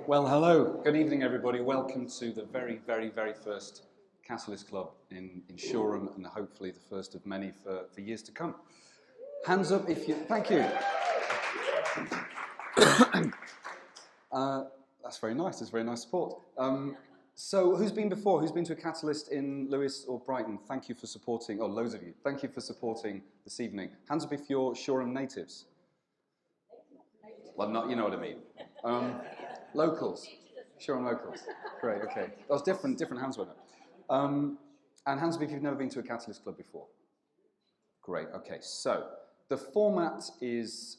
Well, hello. Good evening, everybody. Welcome to the very, very, very first Catalyst Club in Shoreham, and hopefully the first of many for years to come. Hands up if you... Thank you. That's very nice. That's very nice support. So who's been before? Who's been to a Catalyst in Lewes or Brighton? Thank you for supporting... Oh, loads of you. Thank you for supporting this evening. Hands up if you're Shoreham natives. Well, not, you know what I mean. Locals. Shoreham locals. Great, okay. That was different hands went up. And hands up if you've never been to a Catalyst Club before. Great, okay. So the format is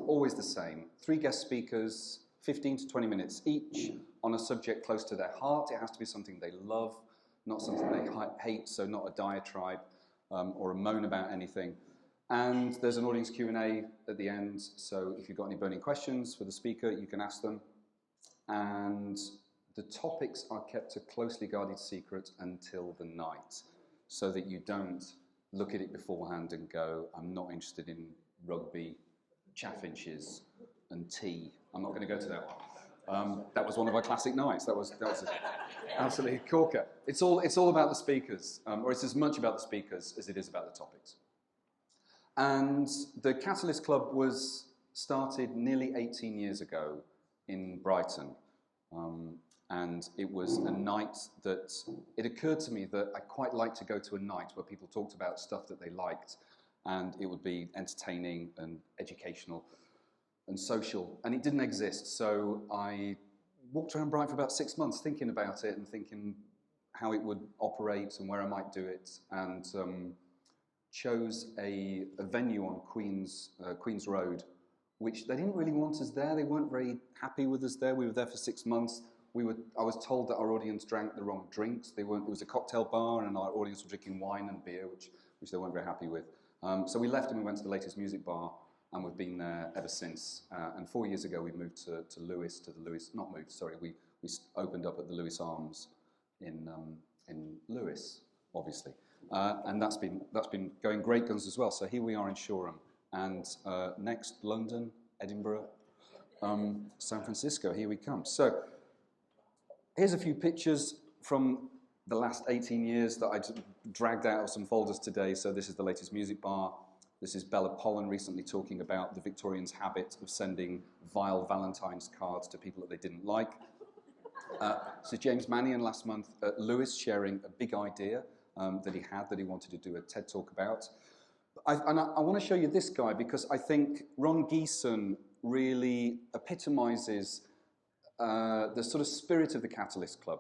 always the same. 3 guest speakers, 15 to 20 minutes each on a subject close to their heart. It has to be something they love, not something they hate, so not a diatribe or a moan about anything. And there's an audience Q&A at the end, so if you've got any burning questions for the speaker, you can ask them. And the topics are kept a closely guarded secret until the night, so that you don't look at it beforehand and go, I'm not interested in rugby, chaffinches, and tea. I'm not going to go to that one. That was one of our classic nights. That was absolutely a corker. It's all about the speakers, or it's as much about the speakers as it is about the topics. And the Catalyst Club was started nearly 18 years ago in Brighton. And it was a night that, it occurred to me that I quite like to go to a night where people talked about stuff that they liked, and it would be entertaining and educational and social, and it didn't exist. So I walked around Brighton for about 6 months thinking about it and thinking how it would operate and where I might do it, and chose a venue on Queen's Road, which they didn't really want us there. They weren't very happy with us there. We were there for 6 months. I was told that our audience drank the wrong drinks. It was a cocktail bar, and our audience were drinking wine and beer, which they weren't very happy with. So we left and we went to the latest music bar, and we've been there ever since. And 4 years ago, we moved to Lewes, we opened up at the Lewes Arms in Lewes, obviously. And that's been going great guns as well. So here we are in Shoreham. And next, London, Edinburgh, San Francisco, here we come. So here's a few pictures from the last 18 years that I dragged out of some folders today. So this is the latest music bar. This is Bella Pollen recently talking about the Victorians' habit of sending vile Valentine's cards to people that they didn't like. So James Mannion last month at Lewes sharing a big idea that he wanted to do a TED Talk about. I want to show you this guy because I think Ron Geeson really epitomizes the sort of spirit of the Catalyst Club,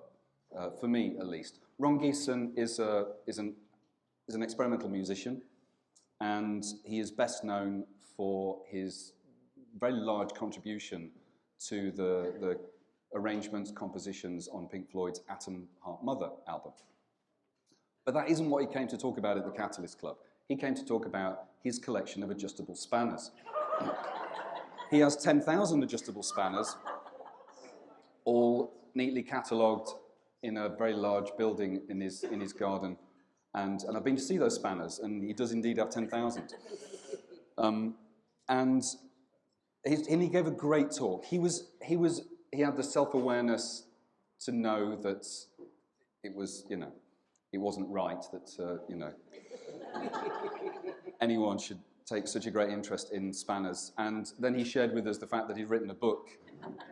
for me at least. Ron Geeson is an experimental musician, and he is best known for his very large contribution to the arrangements, compositions on Pink Floyd's Atom Heart Mother album. But that isn't what he came to talk about at the Catalyst Club. He came to talk about his collection of adjustable spanners. He has 10,000 adjustable spanners, all neatly catalogued in a very large building in his garden. And I've been to see those spanners, and he does indeed have 10,000. And he gave a great talk. He had the self-awareness to know that it wasn't right that, anyone should take such a great interest in spanners. And then he shared with us the fact that he'd written a book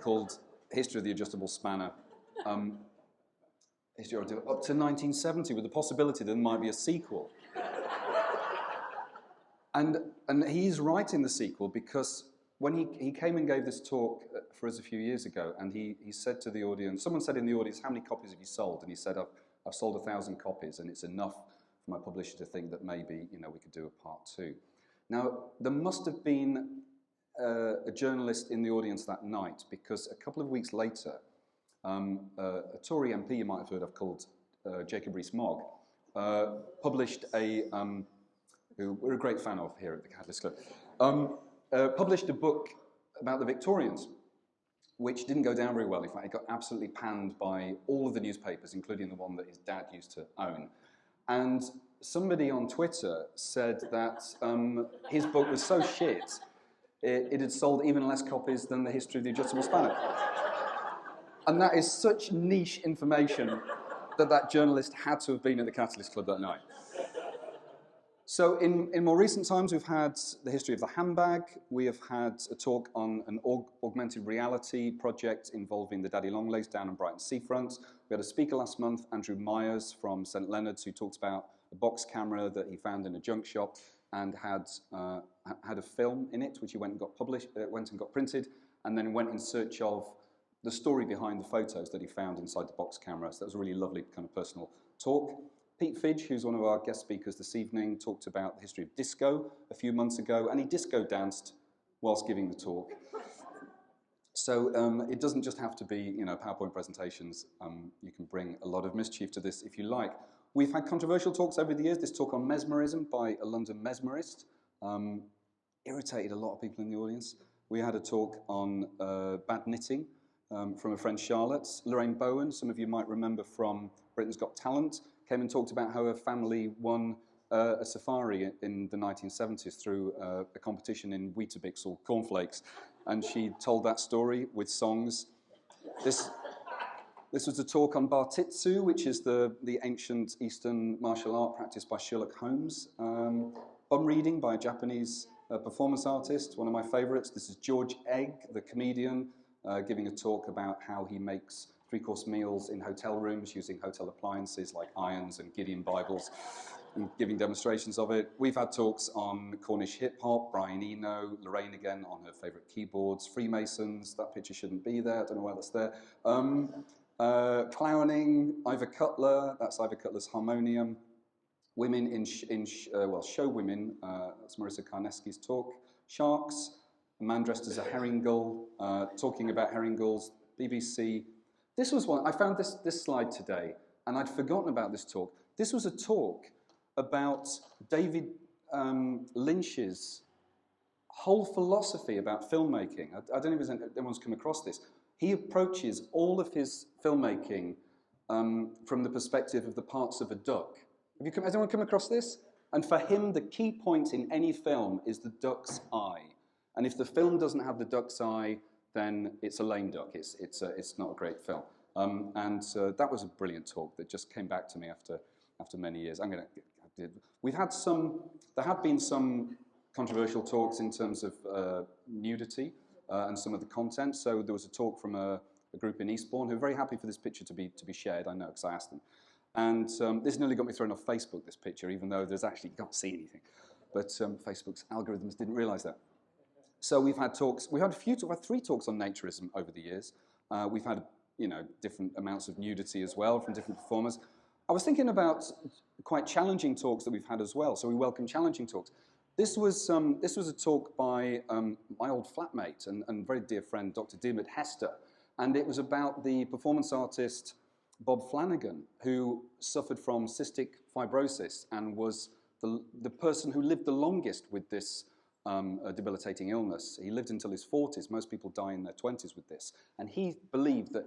called History of the Adjustable Spanner, up to 1970, with the possibility that there might be a sequel. And he's writing the sequel because when he came and gave this talk for us a few years ago, and he said to the audience, someone said in the audience, how many copies have you sold? And he said, I've sold 1,000 copies, and it's enough for my publisher to think that maybe, we could do a part 2. Now, there must have been a journalist in the audience that night, because a couple of weeks later, a Tory MP you might have heard of called Jacob Rees-Mogg published who we're a great fan of here at the Catalyst Club, published a book about the Victorians, which didn't go down very well. In fact, it got absolutely panned by all of the newspapers, including the one that his dad used to own. And somebody on Twitter said that his book was so shit, it had sold even less copies than The History of the Adjustable Spanner. And that is such niche information that journalist had to have been at the Catalyst Club that night. So in more recent times, we've had the history of the handbag. We have had a talk on an augmented reality project involving the Daddy Longlegs down on Brighton seafront. We had a speaker last month, Andrew Myers from St Leonard's, who talked about a box camera that he found in a junk shop and had a film in it, which he went and got printed, and then went in search of the story behind the photos that he found inside the box camera. So that was a really lovely kind of personal talk. Pete Fidge, who's one of our guest speakers this evening, talked about the history of disco a few months ago, and he disco danced whilst giving the talk. So it doesn't just have to be, PowerPoint presentations. You can bring a lot of mischief to this if you like. We've had controversial talks over the years. This talk on mesmerism by a London mesmerist irritated a lot of people in the audience. We had a talk on bad knitting from a friend, Charlotte. Lorraine Bowen, some of you might remember from Britain's Got Talent, came and talked about how her family won a safari in the 1970s through a competition in Weetabix or cornflakes. And she told that story with songs. This was a talk on Bartitsu, which is the ancient Eastern martial art practiced by Sherlock Holmes. Bum reading by a Japanese performance artist, one of my favourites. This is George Egg, the comedian, giving a talk about how he makes three-course meals in hotel rooms using hotel appliances like irons and Gideon Bibles, and giving demonstrations of it. We've had talks on Cornish hip-hop, Brian Eno, Lorraine again on her favourite keyboards, Freemasons, that picture shouldn't be there, I don't know why that's there. Clowning, Ivor Cutler, that's Ivor Cutler's harmonium. Women show women, that's Marissa Karneski's talk. Sharks, a man dressed as a herring gull, talking about herring gulls, BBC. This was one, I found this slide today, and I'd forgotten about this talk. This was a talk about David Lynch's whole philosophy about filmmaking. I don't know if anyone's come across this. He approaches all of his filmmaking from the perspective of the parts of a duck. Has anyone come across this? And for him, the key point in any film is the duck's eye. And if the film doesn't have the duck's eye, then it's a lame duck. It's not a great film. That was a brilliant talk that just came back to me after many years. There have been some controversial talks in terms of nudity and some of the content. So there was a talk from a group in Eastbourne who were very happy for this picture to be shared. I know, because I asked them. And this nearly got me thrown off Facebook, this picture, even though you can't see anything. But Facebook's algorithms didn't realise that. So we've had talks. We've had 3 talks on naturism over the years. We've had different amounts of nudity as well from different performers. I was thinking about quite challenging talks that we've had as well. So we welcome challenging talks. This was a talk by my old flatmate and very dear friend, Dr David Hester, and it was about the performance artist Bob Flanagan, who suffered from cystic fibrosis and was the person who lived the longest with this debilitating illness. He lived until his 40s. Most people die in their 20s with this. And he believed that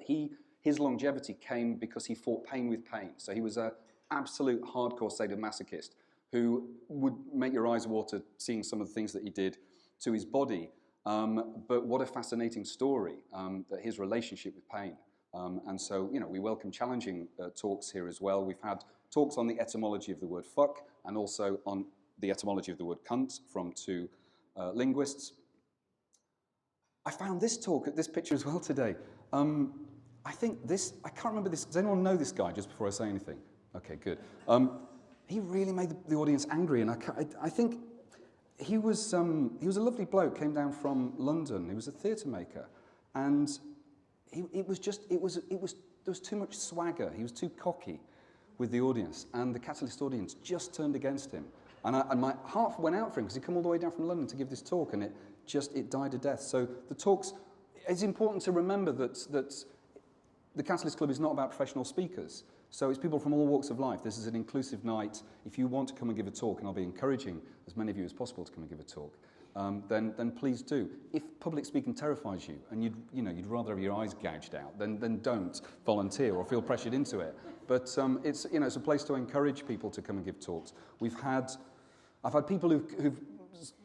his longevity came because he fought pain with pain. So he was an absolute hardcore sadomasochist who would make your eyes water seeing some of the things that he did to his body. But what a fascinating story, that his relationship with pain. And so, we welcome challenging talks here as well. We've had talks on the etymology of the word fuck and also on the etymology of the word cunt from 2 linguists. I found this picture as well today. I can't remember this. Does anyone know this guy just before I say anything? Okay, good. He really made the audience angry, and I think he was a lovely bloke, came down from London. He was a theatre maker, and there was too much swagger. He was too cocky with the audience, and the Catalyst audience just turned against him. And my heart went out for him because he'd come all the way down from London to give this talk, and it died a death. So the talks, it's important to remember that the Catalyst Club is not about professional speakers. So it's people from all walks of life. This is an inclusive night. If you want to come and give a talk, and I'll be encouraging as many of you as possible to come and give a talk, then please do. If public speaking terrifies you and you'd rather have your eyes gouged out, then don't volunteer or feel pressured into it. But it's a place to encourage people to come and give talks. I've had people who've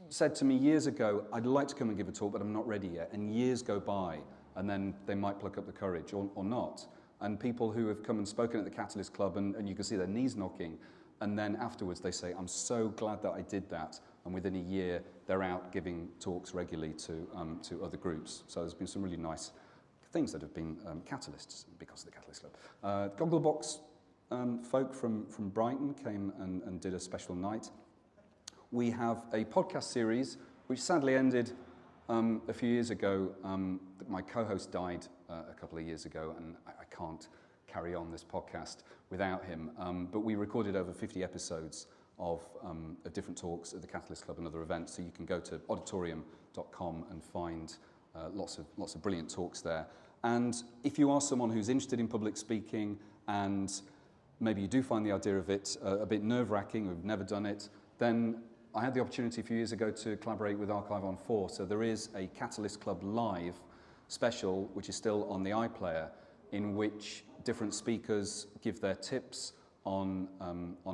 said to me years ago, I'd like to come and give a talk, but I'm not ready yet. And years go by, and then they might pluck up the courage or not. And people who have come and spoken at the Catalyst Club, and you can see their knees knocking, and then afterwards they say, I'm so glad that I did that. And within a year, they're out giving talks regularly to other groups. So there's been some really nice things that have been catalysts because of the Catalyst Club. Gogglebox folk from Brighton came and did a special night. We have a podcast series, which sadly ended a few years ago. My co-host died a couple of years ago, and I can't carry on this podcast without him. But we recorded over 50 episodes of different talks at the Catalyst Club and other events, so you can go to auditorium.com and find lots of brilliant talks there. And if you are someone who's interested in public speaking and maybe you do find the idea of it a bit nerve-wracking, we've never done it, then I had the opportunity a few years ago to collaborate with Archive on 4. So there is a Catalyst Club Live special, which is still on the iPlayer, in which different speakers give their tips on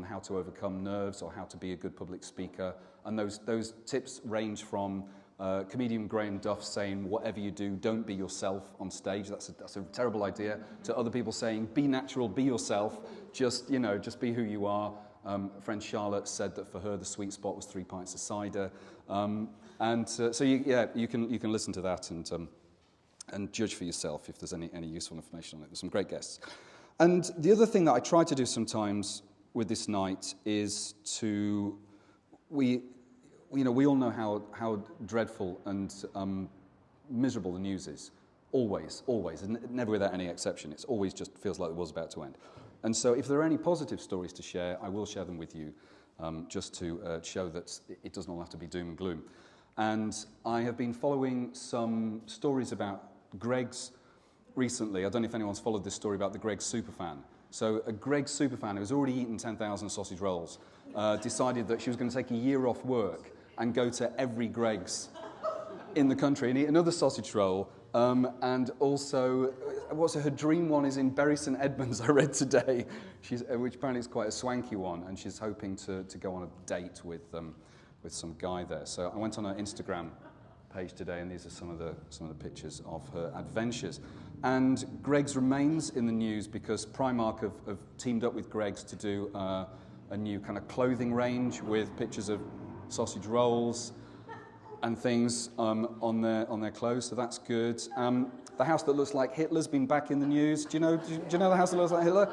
how to overcome nerves or how to be a good public speaker. And those tips range from comedian Graham Duff saying, whatever you do, don't be yourself on stage. That's a terrible idea. To other people saying, be natural, be yourself. Just be who you are. Friend Charlotte said that for her the sweet spot was 3 pints of cider. So you can listen to that and judge for yourself if there's any useful information on it. There's some great guests. And the other thing that I try to do sometimes with this night is we all know how dreadful and miserable the news is. Always, and never without any exception. It's always just feels like the world's about to end. And so if there are any positive stories to share, I will share them with you, just to show that it doesn't all have to be doom and gloom. And I have been following some stories about Greggs recently. I don't know if anyone's followed this story about the Greggs superfan. So a Greggs superfan who has already eaten 10,000 sausage rolls decided that she was going to take a year off work and go to every Greggs in the country and eat another sausage roll. And also, her dream one is in Bury St Edmunds, I read today, which apparently is quite a swanky one, and she's hoping to go on a date with some guy there. So I went on her Instagram page today, and these are some of the pictures of her adventures. And Greggs remains in the news because Primark have teamed up with Greggs to do a new kind of clothing range with pictures of sausage rolls and things on their clothes, so that's good. The house that looks like Hitler's been back in the news. Do you know the house that looks like Hitler?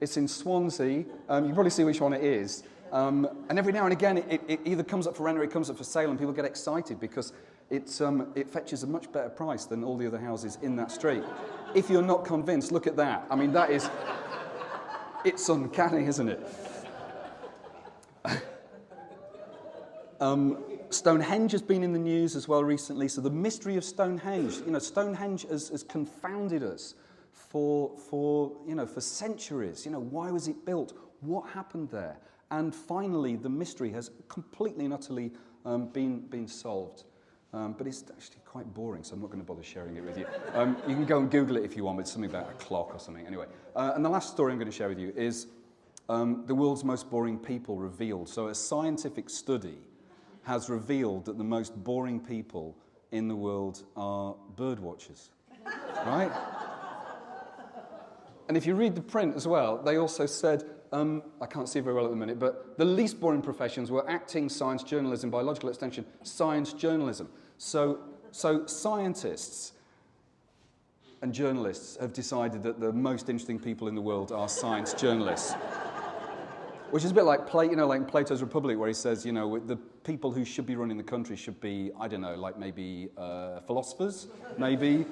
It's in Swansea. You can probably see which one it is. And every now and again, it either comes up for rent or it comes up for sale, and people get excited because it fetches a much better price than all the other houses in that street. If you're not convinced, look at that. I mean, it's uncanny, isn't it? Stonehenge has been in the news as well recently. So the mystery of Stonehenge, Stonehenge has confounded us for centuries. Why was it built? What happened there? And finally, the mystery has completely and utterly been solved. But it's actually quite boring, so I'm not going to bother sharing it with you. You can go and Google it if you want, but it's something about a clock or something. Anyway, and the last story I'm going to share with you is the world's most boring people revealed. So a scientific study has revealed that the most boring people in the world are bird watchers, right? And if you read the print as well, they also said, I can't see very well at the minute, but the least boring professions were acting, science, journalism, biological extension, science journalism. So scientists and journalists have decided that the most interesting people in the world are science journalists. Which is a bit like like in Plato's Republic, where he says, the people who should be running the country should be, I don't know, like maybe philosophers, maybe,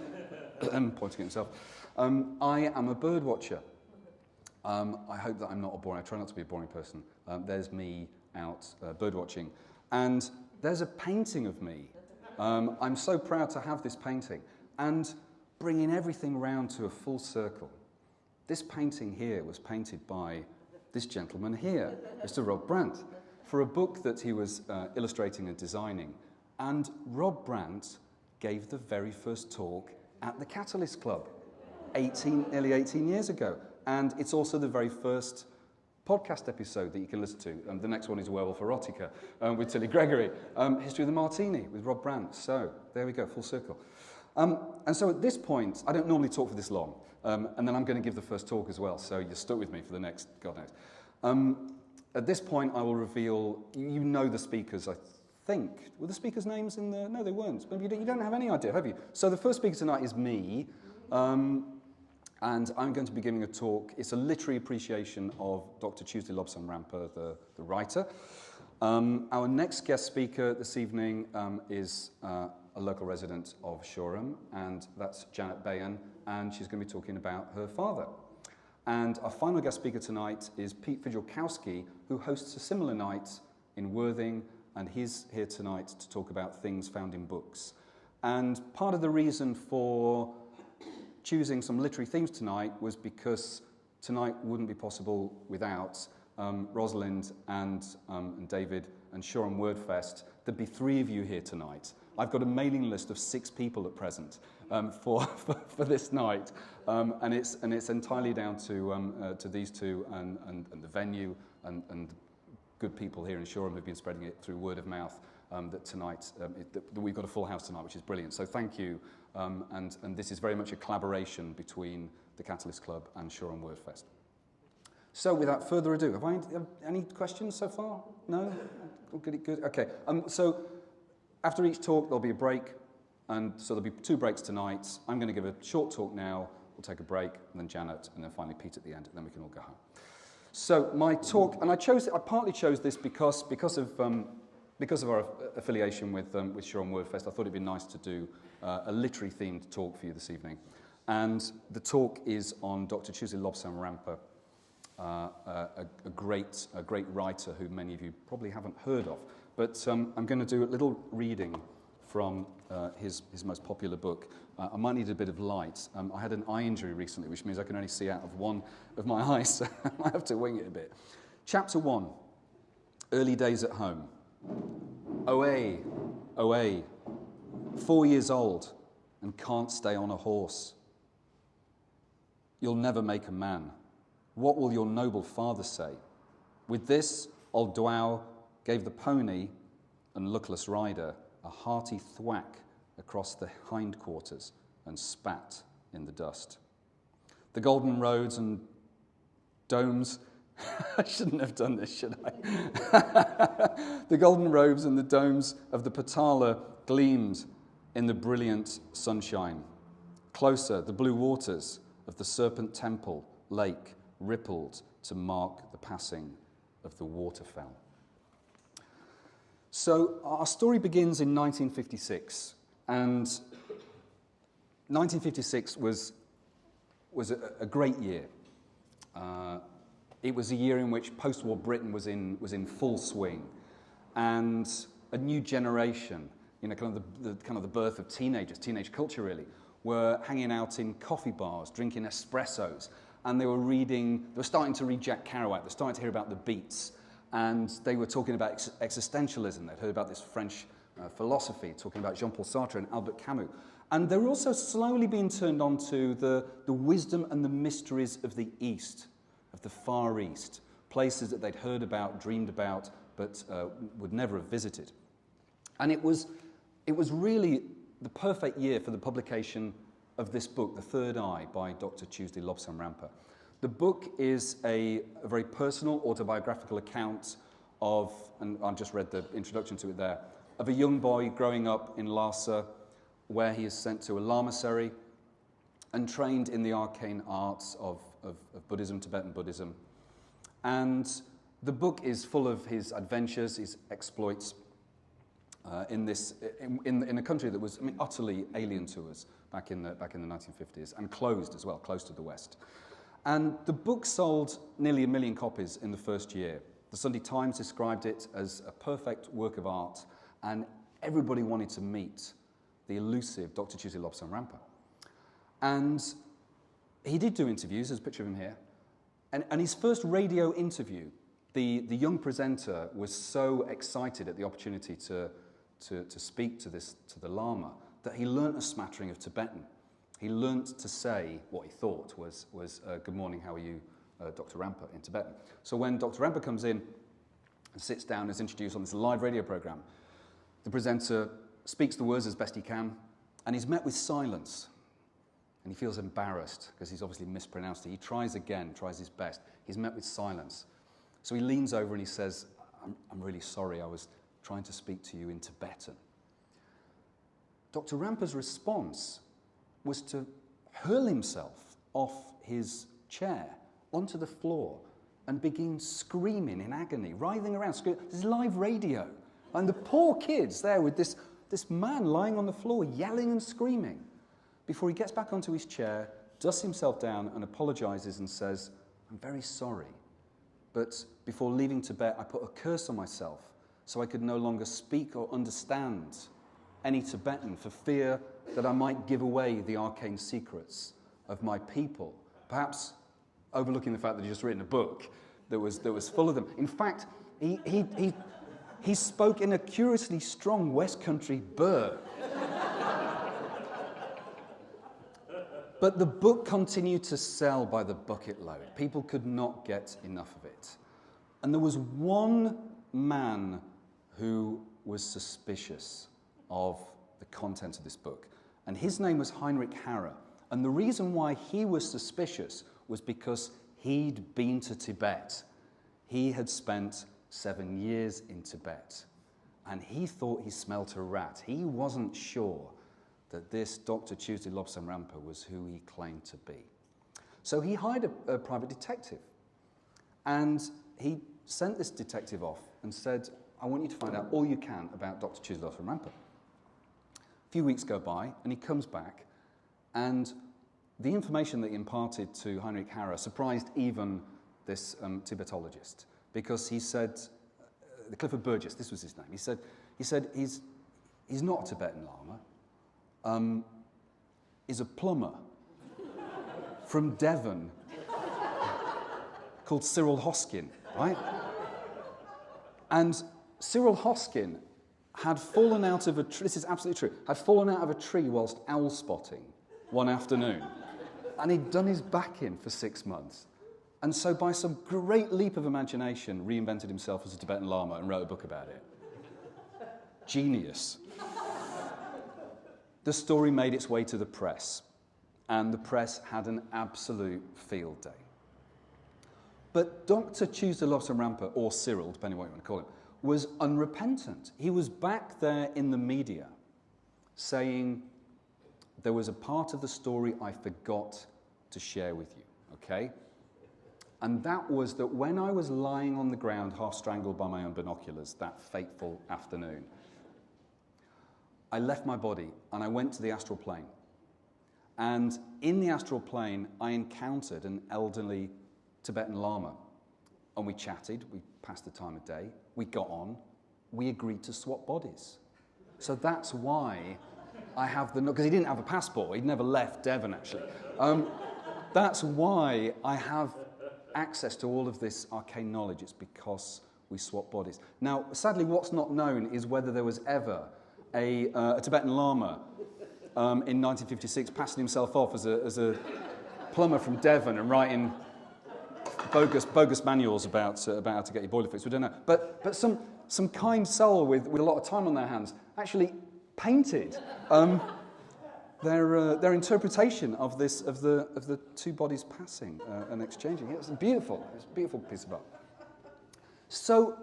pointing at himself. I am a bird watcher. I hope that I'm not a boring, I try not to be a boring person. There's me out bird watching. And there's a painting of me. I'm so proud to have this painting. And bringing everything round to a full circle. This painting here was painted by this gentleman here, Mr. Rob Brandt, for a book that he was illustrating and designing. And Rob Brandt gave the very first talk at the Catalyst Club nearly 18 years ago. And it's also the very first podcast episode that you can listen to. The next one is Werewolf Erotica with Tilly Gregory. History of the Martini with Rob Brandt. So there we go, full circle. And so at this point, I don't normally talk for this long, and then I'm going to give the first talk as well, so you're stuck with me for the next, God knows. At this point, I will reveal, you know the speakers, I think. Were the speakers' names in the... No, they weren't. But you don't have any idea, have you? So the first speaker tonight is me, and I'm going to be giving a talk. It's a literary appreciation of Dr. Tuesday Lobsam Ramper, the writer. Our next guest speaker this evening is a local resident of Shoreham, and that's Janet Bayan, and she's going to be talking about her father. And our final guest speaker tonight is Pete Fidelkowski, who hosts a similar night in Worthing, and he's here tonight to talk about things found in books. And part of the reason for choosing some literary themes tonight was because tonight wouldn't be possible without Rosalind and David and Shoreham Wordfest. There'd be 3 of you here tonight. I've got a mailing list of 6 people at present for this night, and it's entirely down to these two and the venue and good people here in Shoreham who've been spreading it through word of mouth. That tonight that we've got a full house tonight, which is brilliant. So thank you, and this is very much a collaboration between the Catalyst Club and Shoreham Wordfest. So without further ado, have any questions so far? No? Good. Okay. So after each talk, there'll be a break, and so there'll be 2 breaks tonight. I'm going to give a short talk now. We'll take a break, and then Janet, and then finally Pete at the end, and then we can all go home. So my talk, and I partly chose this because of our affiliation with Shoreham Wordfest. I thought it'd be nice to do a literary themed talk for you this evening, and the talk is on Dr. Tuesday Lobsam Ramper, a great writer who many of you probably haven't heard of. But I'm going to do a little reading from his most popular book. I might need a bit of light. I had an eye injury recently, which means I can only see out of one of my eyes, so I might have to wing it a bit. Chapter 1, Early Days at Home. Away, 4 years old and can't stay on a horse. You'll never make a man. What will your noble father say? With this, old Dwau gave the pony and luckless rider a hearty thwack across the hindquarters and spat in the dust. The golden roads and domes... I shouldn't have done this, should I? The golden robes and the domes of the Patala gleamed in the brilliant sunshine. Closer, the blue waters of the Serpent Temple Lake rippled to mark the passing of the waterfell. So our story begins in 1956, and 1956 was a great year. It was a year in which post-war Britain was in full swing, and a new generation, kind of the birth of teenagers, teenage culture really, were hanging out in coffee bars, drinking espressos, and they were starting to read Jack Kerouac, they were starting to hear about the Beats, and they were talking about existentialism. They'd heard about this French philosophy, talking about Jean-Paul Sartre and Albert Camus. And they were also slowly being turned on to the wisdom and the mysteries of the East, of the Far East, places that they'd heard about, dreamed about, but would never have visited. And it was really the perfect year for the publication of this book, The Third Eye, by Dr. Tuesday Lobsam Ramper. The book is a very personal autobiographical account of, and I've just read the introduction to it there, of a young boy growing up in Lhasa, where he is sent to a lamasery and trained in the arcane arts of Buddhism, Tibetan Buddhism. And the book is full of his adventures, his exploits in a country that was, utterly alien to us back in the 1950s, and closed as well, closed to the West. And the book sold nearly 1 million copies in the first year. The Sunday Times described it as a perfect work of art, and everybody wanted to meet the elusive Dr. Tuesday Lobsam Ramper. And he did do interviews, there's a picture of him here, and his first radio interview, the young presenter was so excited at the opportunity to speak to the Lama that he learnt a smattering of Tibetan. He learnt to say what he thought was good morning, how are you, Dr. Ramper, in Tibetan. So when Dr. Ramper comes in and sits down and is introduced on this live radio program, the presenter speaks the words as best he can, And he's met with silence. And he feels embarrassed because he's obviously mispronounced it. He tries again, tries his best. He's met with silence. So he leans over and he says, I'm really sorry, I was trying to speak to you in Tibetan. Dr. Ramper's response was to hurl himself off his chair onto the floor and begin screaming in agony, writhing around. There's live radio. And the poor kid's there with this man lying on the floor, yelling and screaming, before he gets back onto his chair, dusts himself down and apologizes and says, I'm very sorry, but before leaving Tibet, I put a curse on myself so I could no longer speak or understand any Tibetan for fear that I might give away the arcane secrets of my people, perhaps overlooking the fact that he'd just written a book that was full of them. In fact, he spoke in a curiously strong West Country burr. But the book continued to sell by the bucket load. People could not get enough of it. And there was one man who was suspicious of the content of this book. And his name was Heinrich Harrer. And the reason why he was suspicious was because he'd been to Tibet. He had spent 7 years in Tibet. And he thought he smelt a rat. He wasn't sure that this Dr. Tuesday Lobsang Rampa was who he claimed to be. So he hired a private detective. And he sent this detective off and said, I want you to find out all you can about Dr. Tuesday Lobsang Rampa. A few weeks go by, and he comes back, and the information that he imparted to Heinrich Harrer surprised even this Tibetologist, because he said, Clifford Burgess, this was his name, he said he's not a Tibetan Lama, he's a plumber from Devon called Cyril Hoskin, right? And Cyril Hoskin had fallen out of a tree, this is absolutely true, had fallen out of a tree whilst owl spotting one afternoon. And he'd done his back in for 6 months. And so by some great leap of imagination, reinvented himself as a Tibetan Lama and wrote a book about it. Genius. The story made its way to the press, and the press had an absolute field day. But Dr. Tuesday Lobsang Rampa, or Cyril, depending on what you want to call him, was unrepentant. He was back there in the media saying, there was a part of the story I forgot to share with you, okay? And that was that when I was lying on the ground, half strangled by my own binoculars that fateful afternoon, I left my body and I went to the astral plane. And in the astral plane, I encountered an elderly Tibetan Lama. And we chatted, we passed the time of day, we got on, we agreed to swap bodies. So that's why I have the, because he didn't have a passport, he'd never left Devon actually. That's why I have access to all of this arcane knowledge, it's because we swap bodies. Now, sadly, what's not known is whether there was ever a Tibetan Lama in 1956 passing himself off as a plumber from Devon and writing bogus manuals about how to get your boiler fixed. We don't know. But some kind soul with a lot of time on their hands actually painted their interpretation of this of the two bodies passing and exchanging. It's beautiful. It's a beautiful piece of art. So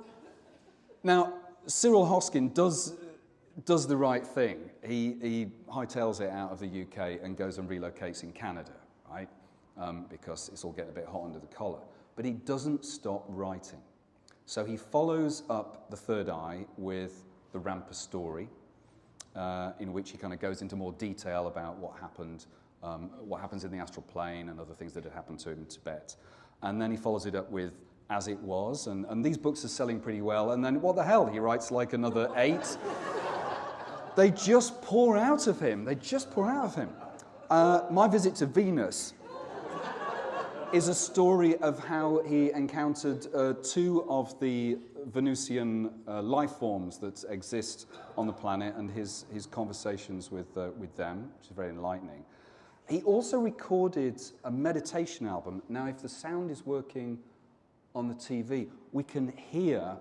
now Cyril Hoskin does the right thing. He hightails it out of the UK and goes and relocates in Canada, right? Because it's all getting a bit hot under the collar. But he doesn't stop writing. So he follows up The Third Eye with the Rampa story, in which he kind of goes into more detail about what happens in the astral plane and other things that had happened to him in Tibet. And then he follows it up with As It Was, and these books are selling pretty well. And then, what the hell, he writes like another 8. They just pour out of him. My Visit to Venus is a story of how he encountered 2 of the Venusian life forms that exist on the planet and his conversations with them, which is very enlightening. He also recorded a meditation album. Now, if the sound is working on the TV, we can hear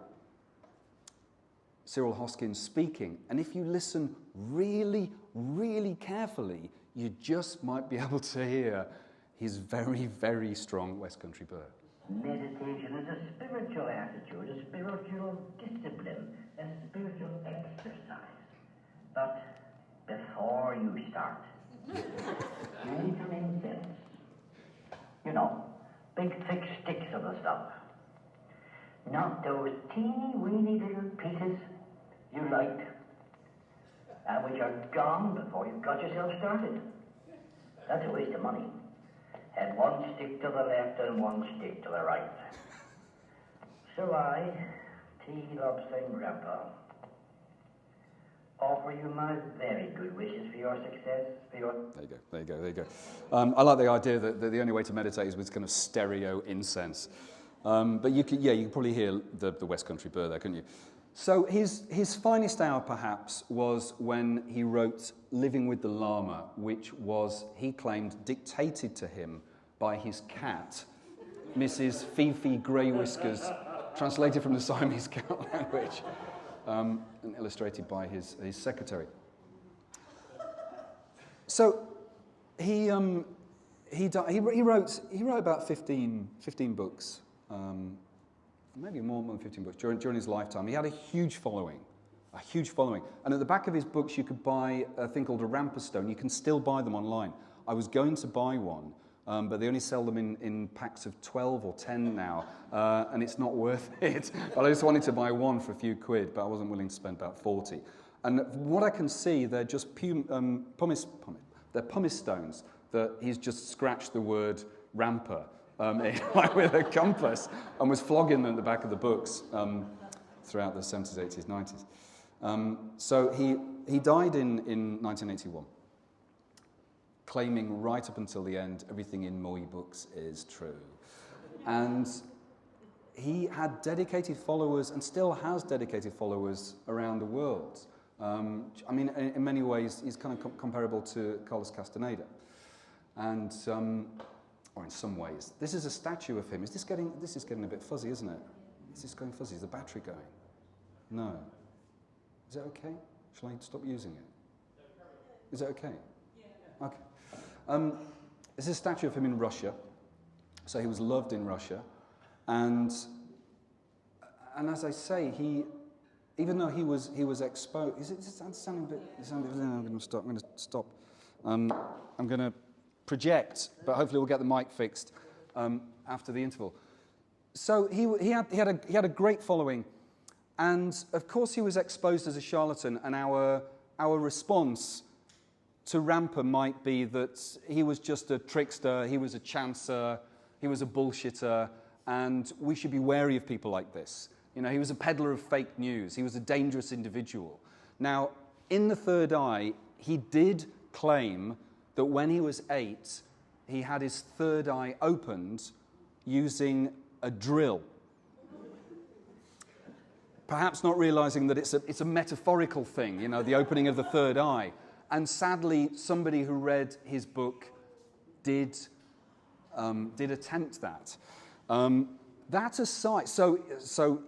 Cyril Hoskins speaking. And if you listen really, really carefully, you just might be able to hear his very, very strong West Country burr. Meditation is a spiritual attitude, a spiritual discipline, a spiritual exercise. But before you start, you need some incense. You know, big thick sticks of the stuff. Not those teeny weeny little pieces you liked, and which are gone before you've got yourself started. That's a waste of money. And one stick to the left and one stick to the right. So I, T. Lobsang Grandpa, offer you my very good wishes for your success, for your... There you go. I like the idea that the only way to meditate is with kind of stereo incense. But you can probably hear the West Country burr there, couldn't you? So his finest hour, perhaps, was when he wrote Living with the Lama, which was, he claimed, dictated to him by his cat, Mrs. Fifi Grey Whiskers, translated from the Siamese cat language, and illustrated by his secretary. So he wrote about 15 books. Maybe more than 15 books during his lifetime. He had a huge following. And at the back of his books, you could buy a thing called a ramper stone. You can still buy them online. I was going to buy one, but they only sell them in packs of 12 or 10 now, and it's not worth it. But I just wanted to buy one for a few quid, but I wasn't willing to spend about 40. And from what I can see, they're just pumice stones that he's just scratched the word ramper with a compass, and was flogging them at the back of the books throughout the 70s, 80s, 90s. So he died in 1981, claiming right up until the end, everything in Moy books is true. And he had dedicated followers, and still has dedicated followers around the world. I mean, in many ways, he's kind of comparable to Carlos Castaneda. And... or in some ways. This is a statue of him. This is getting a bit fuzzy, isn't it? Is this going fuzzy? Is the battery going? No. Is it okay? Shall I stop using it? Is it okay? Yeah. Okay. This is a statue of him in Russia. So he was loved in Russia. And as I say, even though he was exposed... Is it sounding a bit... I'm going to stop. I'm going to project, but hopefully we'll get the mic fixed after the interval. So he had a great following, and of course he was exposed as a charlatan, and our response to Ramper might be that he was just a trickster, he was a chancer, he was a bullshitter, and we should be wary of people like this. You know, he was a peddler of fake news, he was a dangerous individual. Now, in The Third Eye, he did claim that when he was 8, he had his third eye opened using a drill. Perhaps not realizing that it's a metaphorical thing, you know, the opening of the third eye. And sadly, somebody who read his book did attempt that. That aside, so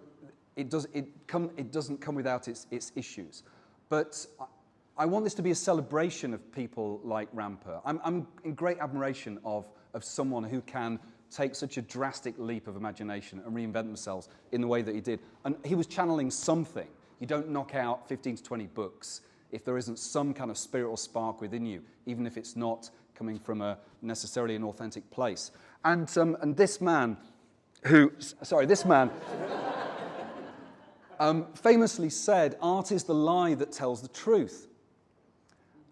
it doesn't come without its issues. But I want this to be a celebration of people like Ramper. I'm in great admiration of someone who can take such a drastic leap of imagination and reinvent themselves in the way that he did. And he was channeling something. You don't knock out 15 to 20 books if there isn't some kind of spirit or spark within you, even if it's not coming from necessarily an authentic place. And this man, famously said, "Art is the lie that tells the truth."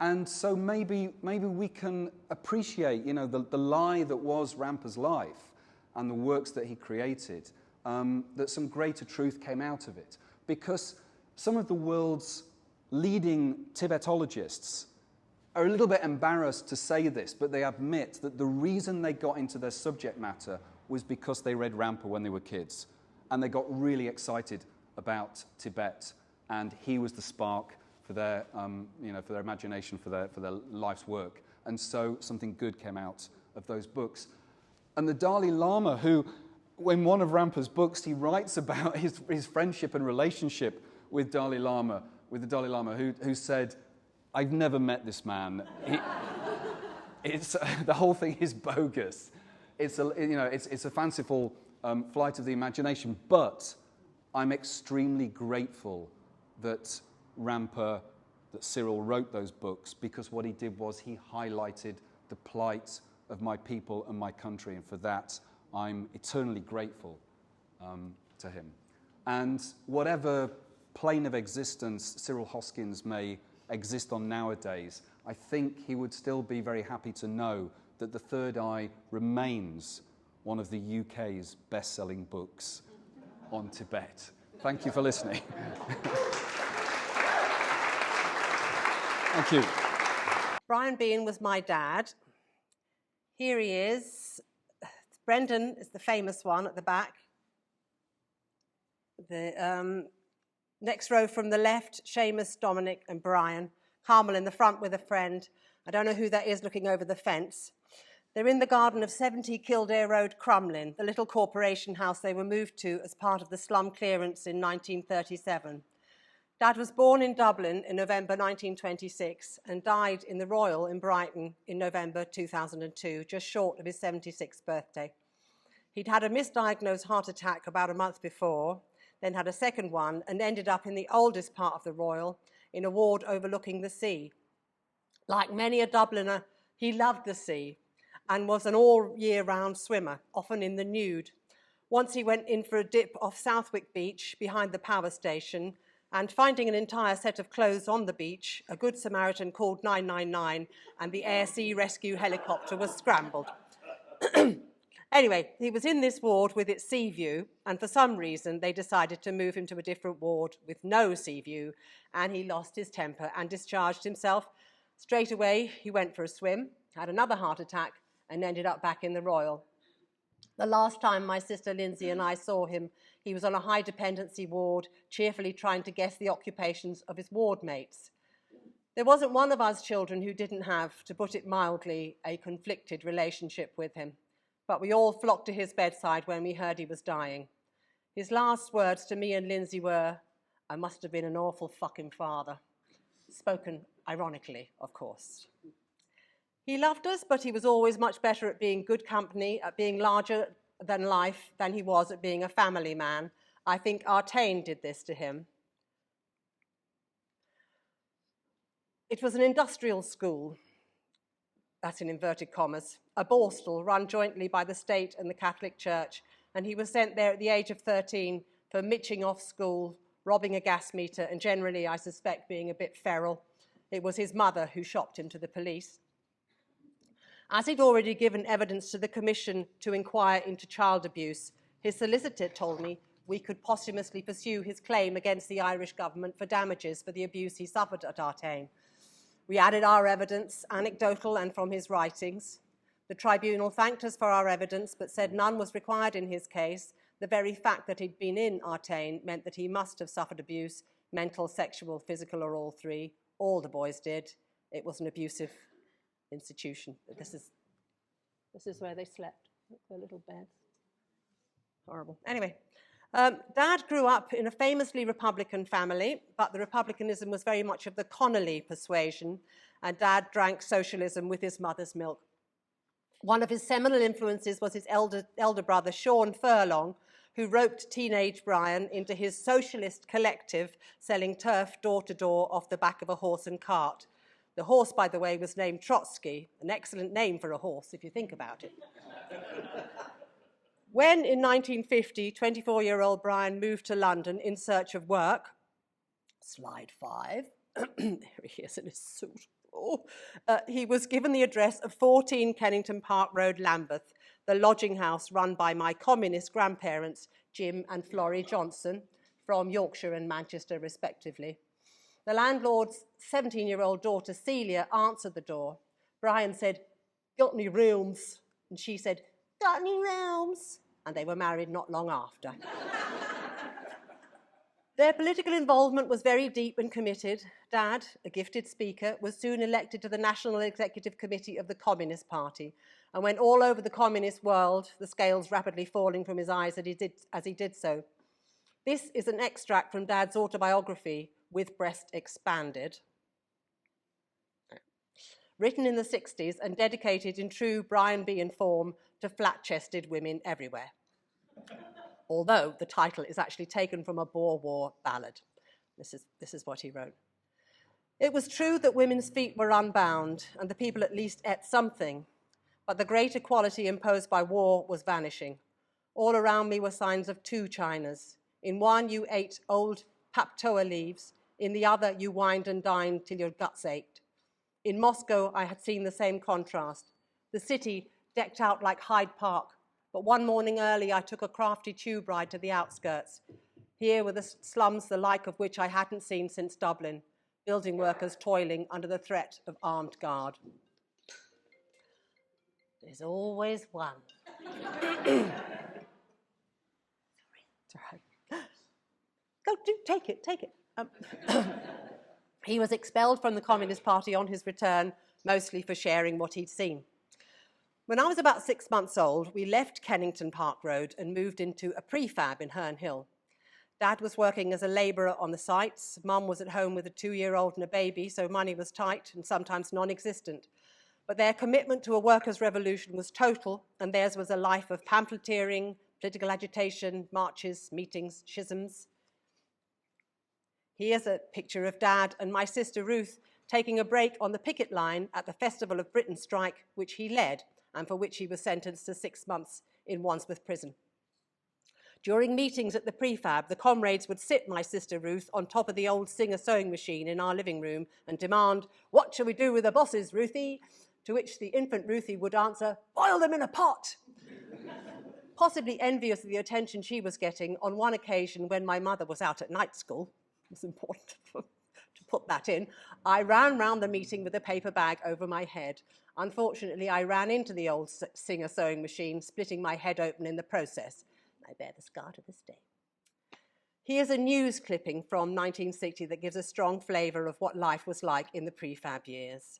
And so maybe we can appreciate, you know, the lie that was Ramper's life and the works that he created, that some greater truth came out of it. Because some of the world's leading Tibetologists are a little bit embarrassed to say this, but they admit that the reason they got into their subject matter was because they read Ramper when they were kids. And they got really excited about Tibet, and he was the spark for their, for their imagination, for their life's work. And so something good came out of those books. And the Dalai Lama, who, in one of Ramper's books, he writes about his friendship and relationship with Dalai Lama, who said, "I've never met this man. The whole thing is bogus. It's a fanciful flight of the imagination, but I'm extremely grateful that Cyril wrote those books, because what he did was he highlighted the plight of my people and my country, and for that I'm eternally grateful to him. And whatever plane of existence Cyril Hoskins may exist on nowadays, I think he would still be very happy to know that The Third Eye remains one of the UK's best-selling books on Tibet. Thank you for listening. Thank you. Brian Bean was my dad. Here he is. Brendan is the famous one at the back. The next row from the left, Seamus, Dominic and Brian. Carmel in the front with a friend. I don't know who that is looking over the fence. They're in the garden of 70 Kildare Road, Crumlin, the little corporation house they were moved to as part of the slum clearance in 1937. Dad was born in Dublin in November 1926 and died in the Royal in Brighton in November 2002, just short of his 76th birthday. He'd had a misdiagnosed heart attack about a month before, then had a second one, and ended up in the oldest part of the Royal, in a ward overlooking the sea. Like many a Dubliner, he loved the sea and was an all-year-round swimmer, often in the nude. Once he went in for a dip off Southwick Beach behind the power station, and finding an entire set of clothes on the beach, a good Samaritan called 999 and the air sea rescue helicopter was scrambled. Anyway, he was in this ward with its sea view, and for some reason they decided to move him to a different ward with no sea view, and he lost his temper and discharged himself. Straight away, he went for a swim, had another heart attack, and ended up back in the Royal. The last time my sister Lindsay and I saw him, he was on a high dependency ward, cheerfully trying to guess the occupations of his ward mates. There wasn't one of us children who didn't have, to put it mildly, a conflicted relationship with him. But we all flocked to his bedside when we heard he was dying. His last words to me and Lindsay were, "I must have been an awful fucking father." Spoken ironically, of course. He loved us, but he was always much better at being good company, at being larger than life than he was at being a family man. I think Artane did this to him. It was an industrial school, that's in inverted commas, a borstal run jointly by the state and the Catholic Church, and he was sent there at the age of 13 for mitching off school, robbing a gas meter, and generally, I suspect, being a bit feral. It was his mother who shopped him to the police. As he'd already given evidence to the Commission to inquire into child abuse, his solicitor told me we could posthumously pursue his claim against the Irish government for damages for the abuse he suffered at Artane. We added our evidence, anecdotal and from his writings. The tribunal thanked us for our evidence, but said none was required in his case. The very fact that he'd been in Artane meant that he must have suffered abuse, mental, sexual, physical, or all three. All the boys did. It was an abusive institution. This is where they slept, their little beds. Horrible. Anyway, Dad grew up in a famously Republican family, but the Republicanism was very much of the Connolly persuasion, and Dad drank socialism with his mother's milk. One of his seminal influences was his elder brother, Sean Furlong, who roped teenage Brian into his socialist collective, selling turf door to door off the back of a horse and cart. The horse, by the way, was named Trotsky, an excellent name for a horse, if you think about it. When, in 1950, 24-year-old Brian moved to London in search of work, slide 5, there he is in his suit, he was given the address of 14 Kennington Park Road, Lambeth, the lodging house run by my communist grandparents, Jim and Florrie Johnson, from Yorkshire and Manchester, respectively. The landlord's 17-year-old daughter, Celia, answered the door. Brian said, "Got any rooms?" And she said, "Got any rooms?" And they were married not long after. Their political involvement was very deep and committed. Dad, a gifted speaker, was soon elected to the National Executive Committee of the Communist Party and went all over the communist world, the scales rapidly falling from his eyes as he did so. This is an extract from Dad's autobiography, With Breast Expanded, written in the 60s and dedicated in true Brian Bean form to flat-chested women everywhere. Although the title is actually taken from a Boer War ballad. This is what he wrote. It was true that women's feet were unbound and the people at least ate something, but the great equality imposed by war was vanishing. All around me were signs of two Chinas. In one, you ate old paptoa leaves. In the other, you wined and dined till your guts ached. In Moscow, I had seen the same contrast. The city decked out like Hyde Park, but one morning early, I took a crafty tube ride to the outskirts. Here were the slums, the like of which I hadn't seen since Dublin, building workers toiling under the threat of armed guard. There's always one. Sorry. It's all right. Go, take it. He was expelled from the Communist Party on his return, mostly for sharing what he'd seen. When I was about 6 months old, we left Kennington Park Road and moved into a prefab in Herne Hill. Dad was working as a labourer on the sites. Mum was at home with a 2-year-old and a baby, so money was tight and sometimes non-existent. But their commitment to a workers' revolution was total, and theirs was a life of pamphleteering, political agitation, marches, meetings, schisms. Here's a picture of Dad and my sister Ruth taking a break on the picket line at the Festival of Britain strike, which he led and for which he was sentenced to 6 months in Wandsworth Prison. During meetings at the prefab, the comrades would sit my sister Ruth on top of the old Singer sewing machine in our living room and demand, "What shall we do with the bosses, Ruthie?" To which the infant Ruthie would answer, "Boil them in a pot." Possibly envious of the attention she was getting, on one occasion when my mother was out at night school, it was important to put that in, I ran round the meeting with a paper bag over my head. Unfortunately, I ran into the old Singer sewing machine, splitting my head open in the process. I bear the scar to this day. Here's a news clipping from 1960 that gives a strong flavour of what life was like in the prefab years.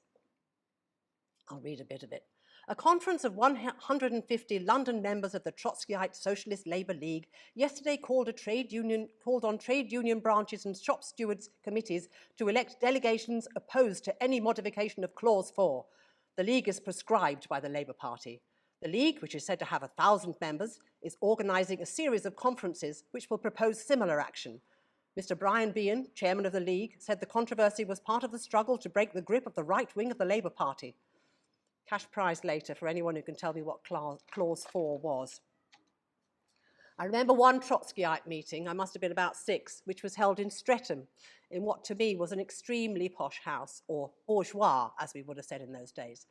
I'll read a bit of it. A conference of 150 London members of the Trotskyite Socialist Labour League yesterday called on trade union branches and shop stewards' committees to elect delegations opposed to any modification of Clause 4. The League is prescribed by the Labour Party. The League, which is said to have 1,000 members, is organising a series of conferences which will propose similar action. Mr. Brian Bean, chairman of the League, said the controversy was part of the struggle to break the grip of the right wing of the Labour Party. Cash prize later for anyone who can tell me what Clause 4 was. I remember one Trotskyite meeting, I must have been about 6, which was held in Streatham, in what to me was an extremely posh house, or bourgeois, as we would have said in those days.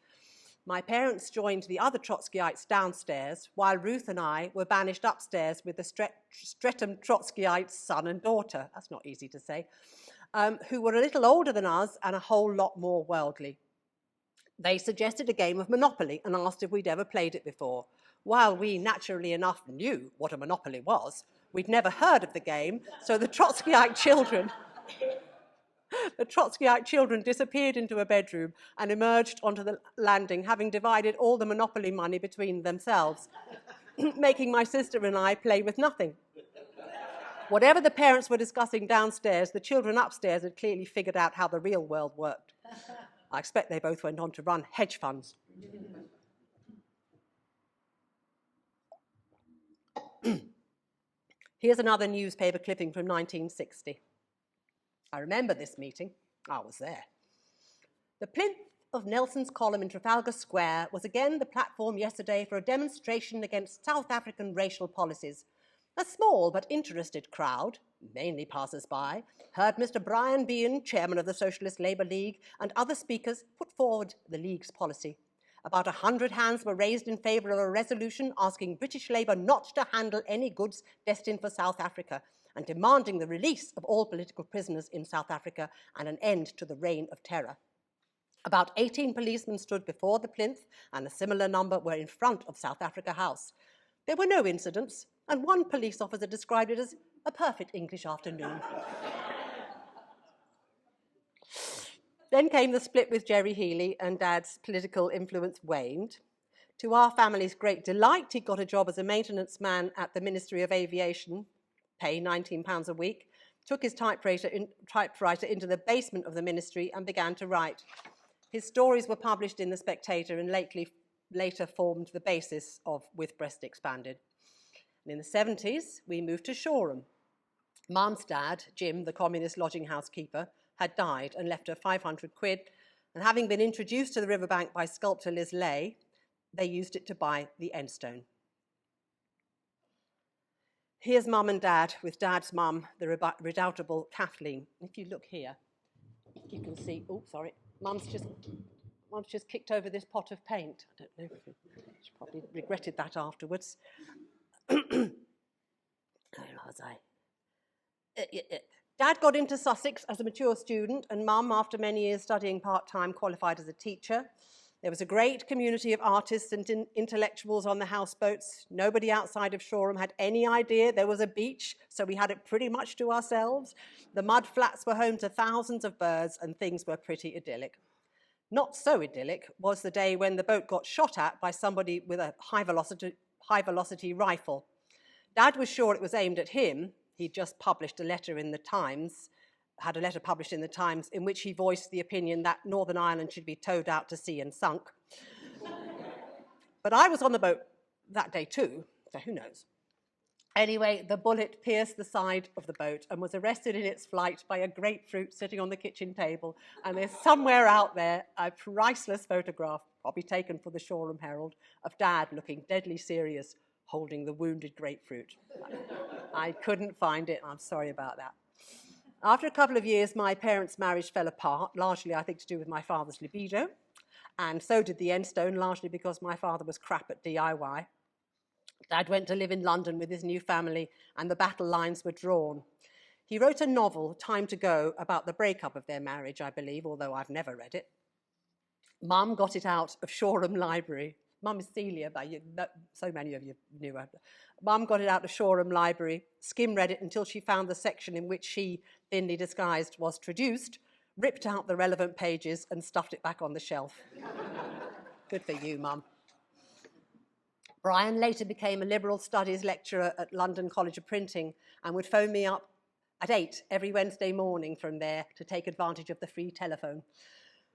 My parents joined the other Trotskyites downstairs, while Ruth and I were banished upstairs with the Streatham Trotskyites' son and daughter, that's not easy to say, who were a little older than us and a whole lot more worldly. They suggested a game of Monopoly and asked if we'd ever played it before. While we naturally enough knew what a Monopoly was, we'd never heard of the game, so the Trotskyite children disappeared into a bedroom and emerged onto the landing, having divided all the Monopoly money between themselves, making my sister and I play with nothing. Whatever the parents were discussing downstairs, the children upstairs had clearly figured out how the real world worked. I expect they both went on to run hedge funds. Here's another newspaper clipping from 1960. I remember this meeting. I was there. The plinth of Nelson's column in Trafalgar Square was again the platform yesterday for a demonstration against South African racial policies. A small but interested crowd, mainly passers-by, heard Mr. Brian Bean, chairman of the Socialist Labour League, and other speakers put forward the League's policy. About 100 hands were raised in favour of a resolution asking British Labour not to handle any goods destined for South Africa and demanding the release of all political prisoners in South Africa and an end to the reign of terror. About 18 policemen stood before the plinth and a similar number were in front of South Africa House. There were no incidents, and one police officer described it as a perfect English afternoon. Then came the split with Jerry Healy, and Dad's political influence waned. To our family's great delight, he got a job as a maintenance man at the Ministry of Aviation, pay, £19 a week, took his typewriter into the basement of the ministry and began to write. His stories were published in The Spectator and later formed the basis of With Breast Expanded. And in the 70s, we moved to Shoreham. Mum's dad, Jim, the communist lodging house keeper, had died and left her 500 quid, and having been introduced to the riverbank by sculptor Liz Lay, they used it to buy the end stone. Here's Mum and Dad with Dad's mum, the redoubtable Kathleen. If you look here, you can see, oh, sorry, Mum's just kicked over this pot of paint. I don't know, she probably regretted that afterwards. Where was I? Dad got into Sussex as a mature student, and Mum, after many years studying part-time, qualified as a teacher. There was a great community of artists and intellectuals on the houseboats. Nobody outside of Shoreham had any idea there was a beach, so we had it pretty much to ourselves. The mud flats were home to thousands of birds, and things were pretty idyllic. Not so idyllic was the day when the boat got shot at by somebody with a high-velocity rifle. Dad was sure it was aimed at him. He'd just published a letter in the Times, had a letter published in the Times in which he voiced the opinion that Northern Ireland should be towed out to sea and sunk. But I was on the boat that day too, so who knows. Anyway, the bullet pierced the side of the boat and was arrested in its flight by a grapefruit sitting on the kitchen table. And there's somewhere out there a priceless photograph, probably taken for the Shoreham Herald, of Dad looking deadly serious, holding the wounded grapefruit. I couldn't find it, I'm sorry about that. After a couple of years, my parents' marriage fell apart, largely, I think, to do with my father's libido, and so did the end stone, largely because my father was crap at DIY. Dad went to live in London with his new family, and the battle lines were drawn. He wrote a novel, Time to Go, about the breakup of their marriage, I believe, although I've never read it. Mum got it out of Shoreham Library. Mum is Celia, but so many of you knew her. Mum got it out of Shoreham Library, skim-read it until she found the section in which she, thinly disguised, was traduced, ripped out the relevant pages and stuffed it back on the shelf. Good for you, Mum. Brian later became a liberal studies lecturer at London College of Printing and would phone me up at 8 every Wednesday morning from there to take advantage of the free telephone.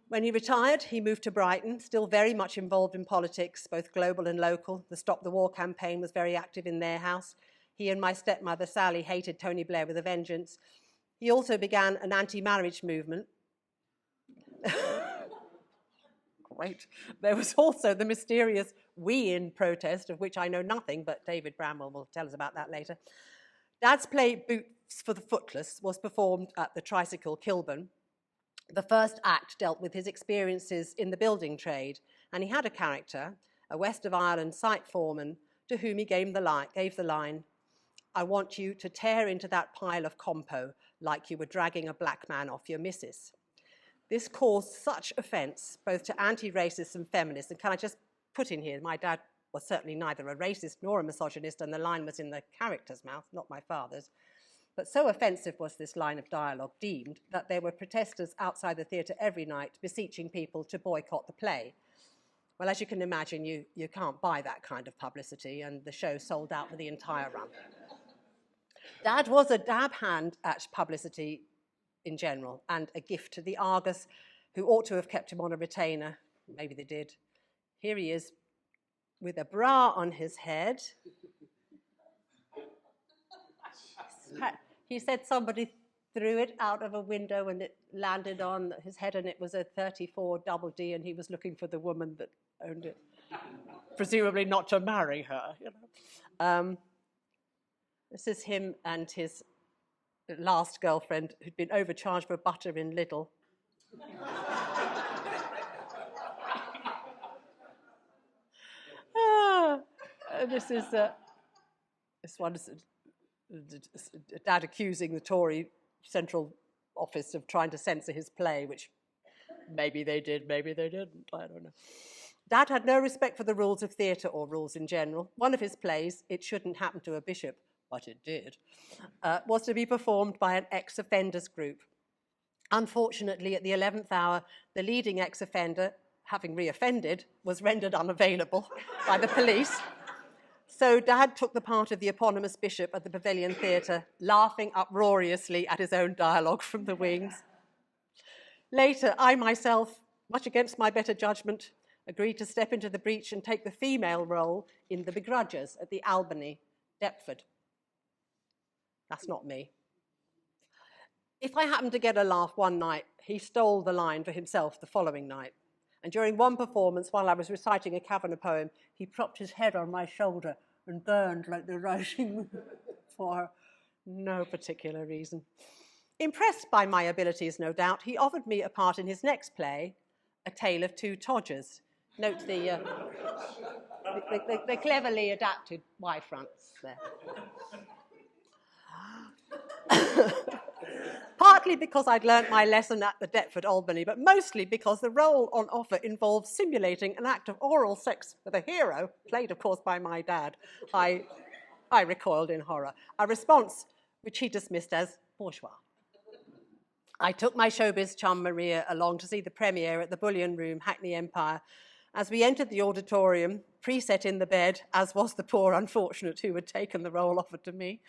When he retired, he moved to Brighton, still very much involved in politics, both global and local. The Stop the War campaign was very active in their house. He and my stepmother, Sally, hated Tony Blair with a vengeance. He also began an anti-marriage movement. Great. There was also the mysterious We In protest, of which I know nothing, but David Bramwell will tell us about that later. Dad's play Boots for the Footless was performed at the Tricycle Kilburn. The first act dealt with his experiences in the building trade, and he had a character, a West of Ireland site foreman, to whom he gave the line, "I want you to tear into that pile of compo like you were dragging a black man off your missus." This caused such offence, both to anti-racists and feminists, and can I just put in here, my dad was certainly neither a racist nor a misogynist, and the line was in the character's mouth, not my father's. But so offensive was this line of dialogue deemed that there were protesters outside the theatre every night beseeching people to boycott the play. Well, as you can imagine, you can't buy that kind of publicity, and the show sold out for the entire run. Dad was a dab hand at publicity in general, and a gift to the Argus, who ought to have kept him on a retainer. Maybe they did. Here he is with a bra on his head. He said somebody threw it out of a window and it landed on his head, and it was a 34 double D, and he was looking for the woman that owned it, presumably not to marry her. You know. This is him and his last girlfriend, who'd been overcharged for butter in Lidl. This one is Dad accusing the Tory Central Office of trying to censor his play, which maybe they did, maybe they didn't, I don't know. Dad had no respect for the rules of theatre or rules in general. One of his plays, It Shouldn't Happen to a Bishop, but it did, was to be performed by an ex-offenders group. Unfortunately, at the 11th hour, the leading ex-offender, having reoffended, was rendered unavailable by the police. So Dad took the part of the eponymous bishop at the Pavilion Theatre, laughing uproariously at his own dialogue from the wings. Later, I myself, much against my better judgment, agreed to step into the breach and take the female role in The Begrudgers at the Albany, Deptford. That's not me. If I happened to get a laugh one night, he stole the line for himself the following night. And during one performance, while I was reciting a Kavanagh poem, he propped his head on my shoulder and burned like the rising moon for no particular reason. Impressed by my abilities, no doubt, he offered me a part in his next play, A Tale of Two Todgers. Note the cleverly adapted Y fronts there. Partly because I'd learnt my lesson at the Deptford Albany, but mostly because the role on offer involved simulating an act of oral sex with a hero, played, of course, by my dad. I recoiled in horror, a response which he dismissed as bourgeois. I took my showbiz chum Maria along to see the premiere at the Bullion Room, Hackney Empire. As we entered the auditorium, preset in the bed, as was the poor unfortunate who had taken the role offered to me,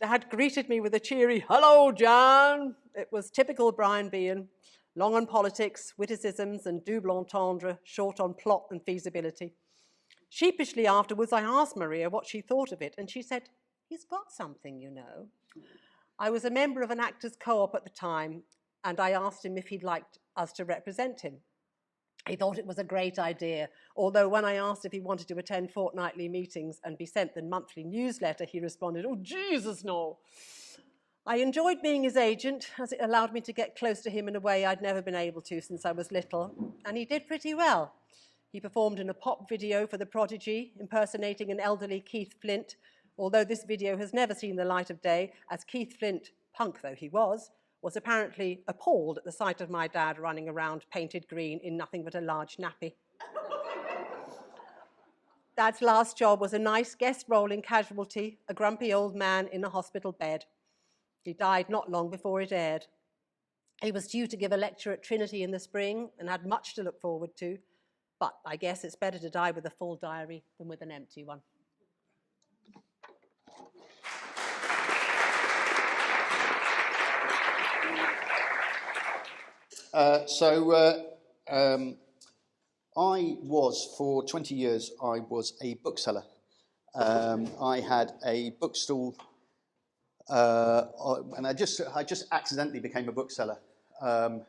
Dad greeted me with a cheery, "Hello, John." It was typical Brian Bean, long on politics, witticisms, and double entendre, short on plot and feasibility. Sheepishly afterwards, I asked Maria what she thought of it, and she said, "He's got something, you know." I was a member of an actors' co-op at the time, and I asked him if he'd like us to represent him. He thought it was a great idea, although when I asked if he wanted to attend fortnightly meetings and be sent the monthly newsletter, he responded, "Oh, Jesus, no." I enjoyed being his agent, as it allowed me to get close to him in a way I'd never been able to since I was little, and he did pretty well. He performed in a pop video for The Prodigy, impersonating an elderly Keith Flint, although this video has never seen the light of day, as Keith Flint, punk though he was apparently appalled at the sight of my dad running around painted green in nothing but a large nappy. Dad's last job was a nice guest role in Casualty, a grumpy old man in a hospital bed. He died not long before it aired. He was due to give a lecture at Trinity in the spring and had much to look forward to, but I guess it's better to die with a full diary than with an empty one. I was, for 20 years, I was a bookseller. I had a bookstall, and I just accidentally became a bookseller. And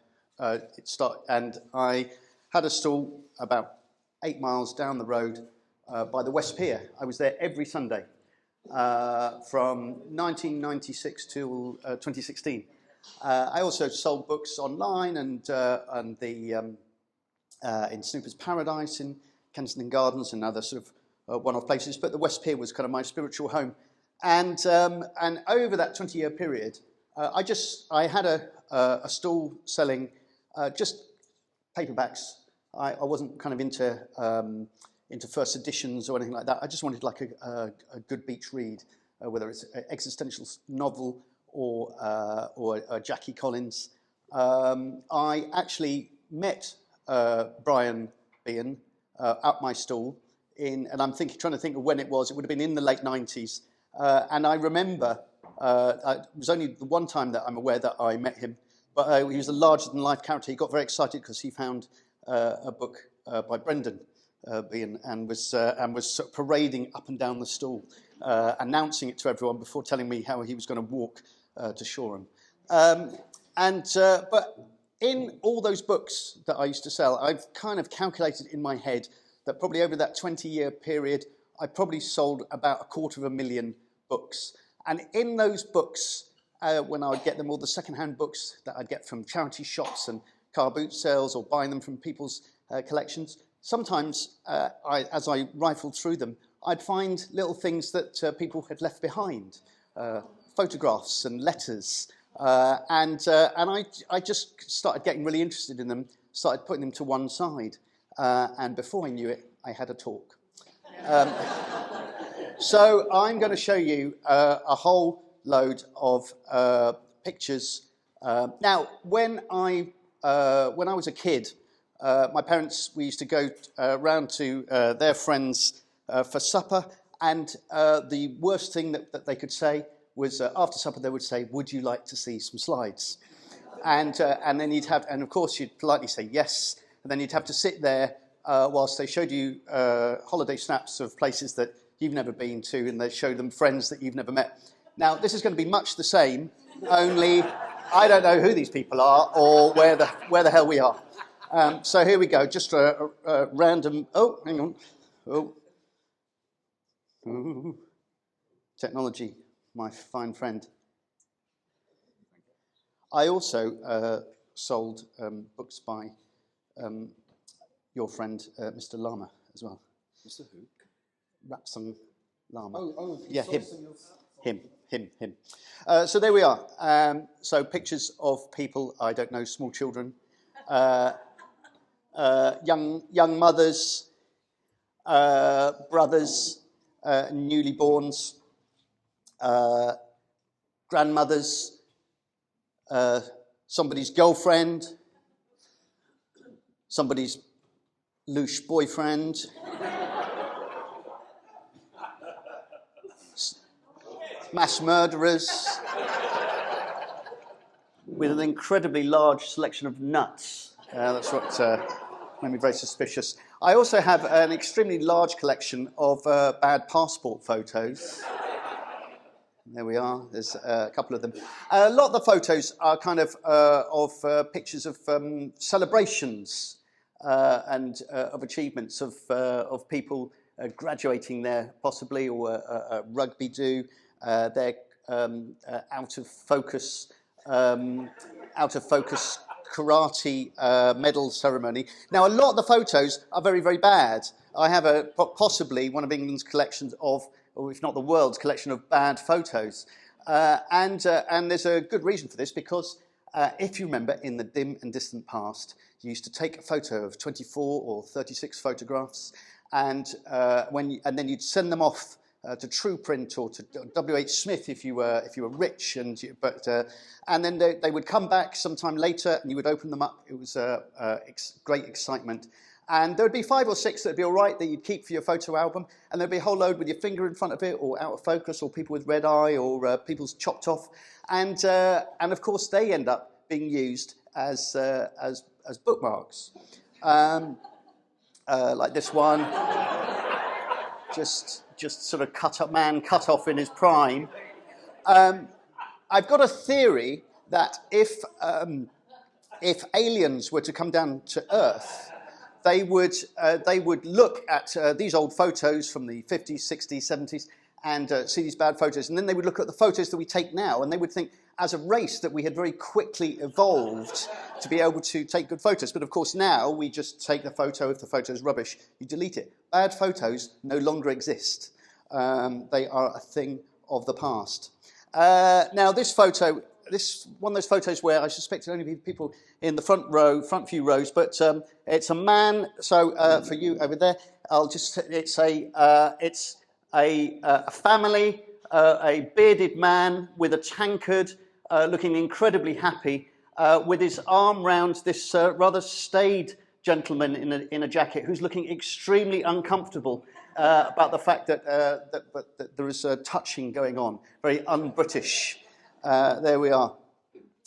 I had a stall about 8 miles down the road by the West Pier. I was there every Sunday from 1996 till 2016. I also sold books online and in Snooper's Paradise in Kensington Gardens and other sort of one-off places. But the West Pier was kind of my spiritual home. And over that 20-year period, I had a stall selling just paperbacks. I wasn't kind of into first editions or anything like that. I just wanted like a good beach read, whether it's an existential novel or Jackie Collins. I actually met Brian Bean at my stall and I'm trying to think of when it was. It would have been in the late 90s. And I remember, it was only the one time that I'm aware that I met him, but he was a larger-than-life character. He got very excited because he found a book by Brendan Bean and was sort of parading up and down the stall, announcing it to everyone before telling me how he was going to walk to Shoreham. But in all those books that I used to sell, I've kind of calculated in my head that probably over that 20-year period, I probably sold about 250,000 books. And in those books, when I would get them, all the second-hand books that I'd get from charity shops and car boot sales or buying them from people's collections, sometimes as I rifled through them, I'd find little things that people had left behind, photographs and letters. And I just started getting really interested in them, started putting them to one side. And before I knew it, I had a talk. So I'm going to show you a whole load of pictures. Now, when I was a kid, my parents, we used to go round to their friends for supper, and the worst thing that they could say was after supper they would say, "Would you like to see some slides?" And then you'd have, and of course you'd politely say yes, and then you'd have to sit there whilst they showed you holiday snaps of places that you've never been to, and they showed them friends that you've never met. Now this is going to be much the same, only I don't know who these people are or where the hell we are. So here we go, just a random. Oh, hang on. Oh, ooh. Technology, my fine friend. I also sold books by your friend, Mr. Lama, as well. Mr. Who? Rapsang Lama. Oh, yeah, him. So there we are. So pictures of people, I don't know, small children, young mothers, brothers, newly-borns, grandmothers, somebody's girlfriend, somebody's louche boyfriend, mass murderers, with an incredibly large selection of nuts. That's what made me very suspicious. I also have an extremely large collection of bad passport photos. There we are. There's a couple of them. A lot of the photos are kind of pictures of celebrations and of achievements of people graduating there, possibly, or a rugby do. They're out of focus karate medal ceremony. Now, a lot of the photos are very, very bad. I have possibly one of England's collections of, or if not the world's collection of bad photos. And there's a good reason for this, because if you remember, in the dim and distant past, you used to take a photo of 24 or 36 photographs, and then you'd send them off to TruePrint or to W.H. Smith if you were rich, and then they would come back sometime later, and you would open them up. It was great excitement. And there would be 5 or 6 that would be all right that you'd keep for your photo album, and there'd be a whole load with your finger in front of it, or out of focus, or people with red eye, or people's chopped off, and of course they end up being used as bookmarks, like this one, just sort of cut off in his prime. I've got a theory that if aliens were to come down to Earth, they would look at these old photos from the 50s, 60s, 70s, and see these bad photos, and then they would look at the photos that we take now, and they would think, as a race, that we had very quickly evolved to be able to take good photos. But of course now we just take the photo. If the photo's rubbish, you delete it. Bad photos no longer exist. They are a thing of the past. Now this photo, this one of those photos where I suspect it only be people in the front few rows, but it's a man. So for you over there, it's a family, a bearded man with a tankard, looking incredibly happy, with his arm round this rather staid gentleman in a jacket who's looking extremely uncomfortable about the fact that there is touching going on, very un-British. There we are.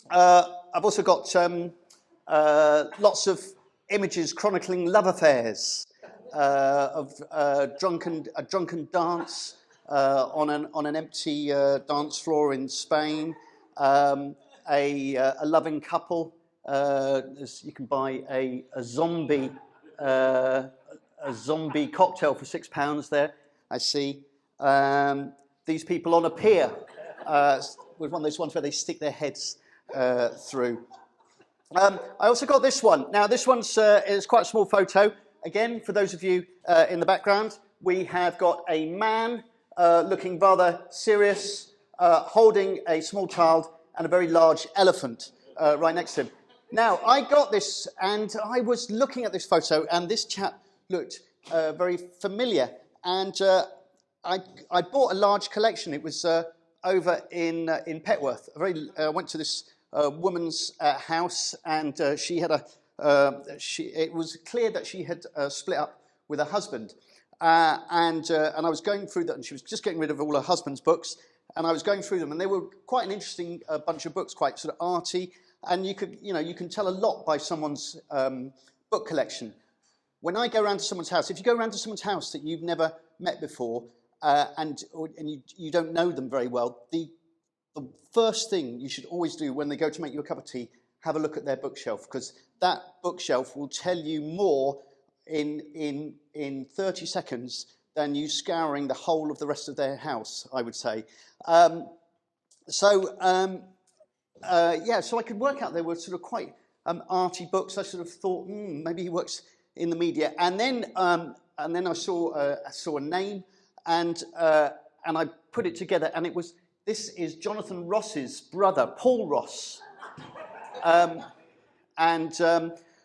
I've also got lots of images chronicling love affairs, of a drunken dance on an empty dance floor in Spain, a loving couple. You can buy a zombie cocktail for £6 there, I see. These people on a pier, with one of those ones where they stick their heads through. I also got this one. Now this one's is quite a small photo. Again, for those of you in the background, we have got a man looking rather serious, holding a small child and a very large elephant right next to him. Now, I got this, and I was looking at this photo, and this chap looked very familiar. And I bought a large collection. It was over in Petworth. I went to this woman's house, and she had it was clear that she had split up with her husband. and I was going through that, and she was just getting rid of all her husband's books, and I was going through them, and they were quite an interesting bunch of books, quite sort of arty, and you can tell a lot by someone's book collection. When I go around to someone's house, if you go around to someone's house that you've never met before, and you don't know them very well, the first thing you should always do when they go to make you a cup of tea, have a look at their bookshelf, because that bookshelf will tell you more in 30 seconds than you scouring the whole of the rest of their house, I would say. So I could work out they were sort of quite arty books. I sort of thought, maybe he works in the media, and then I saw a name, and I put it together, and this is Jonathan Ross's brother, Paul Ross,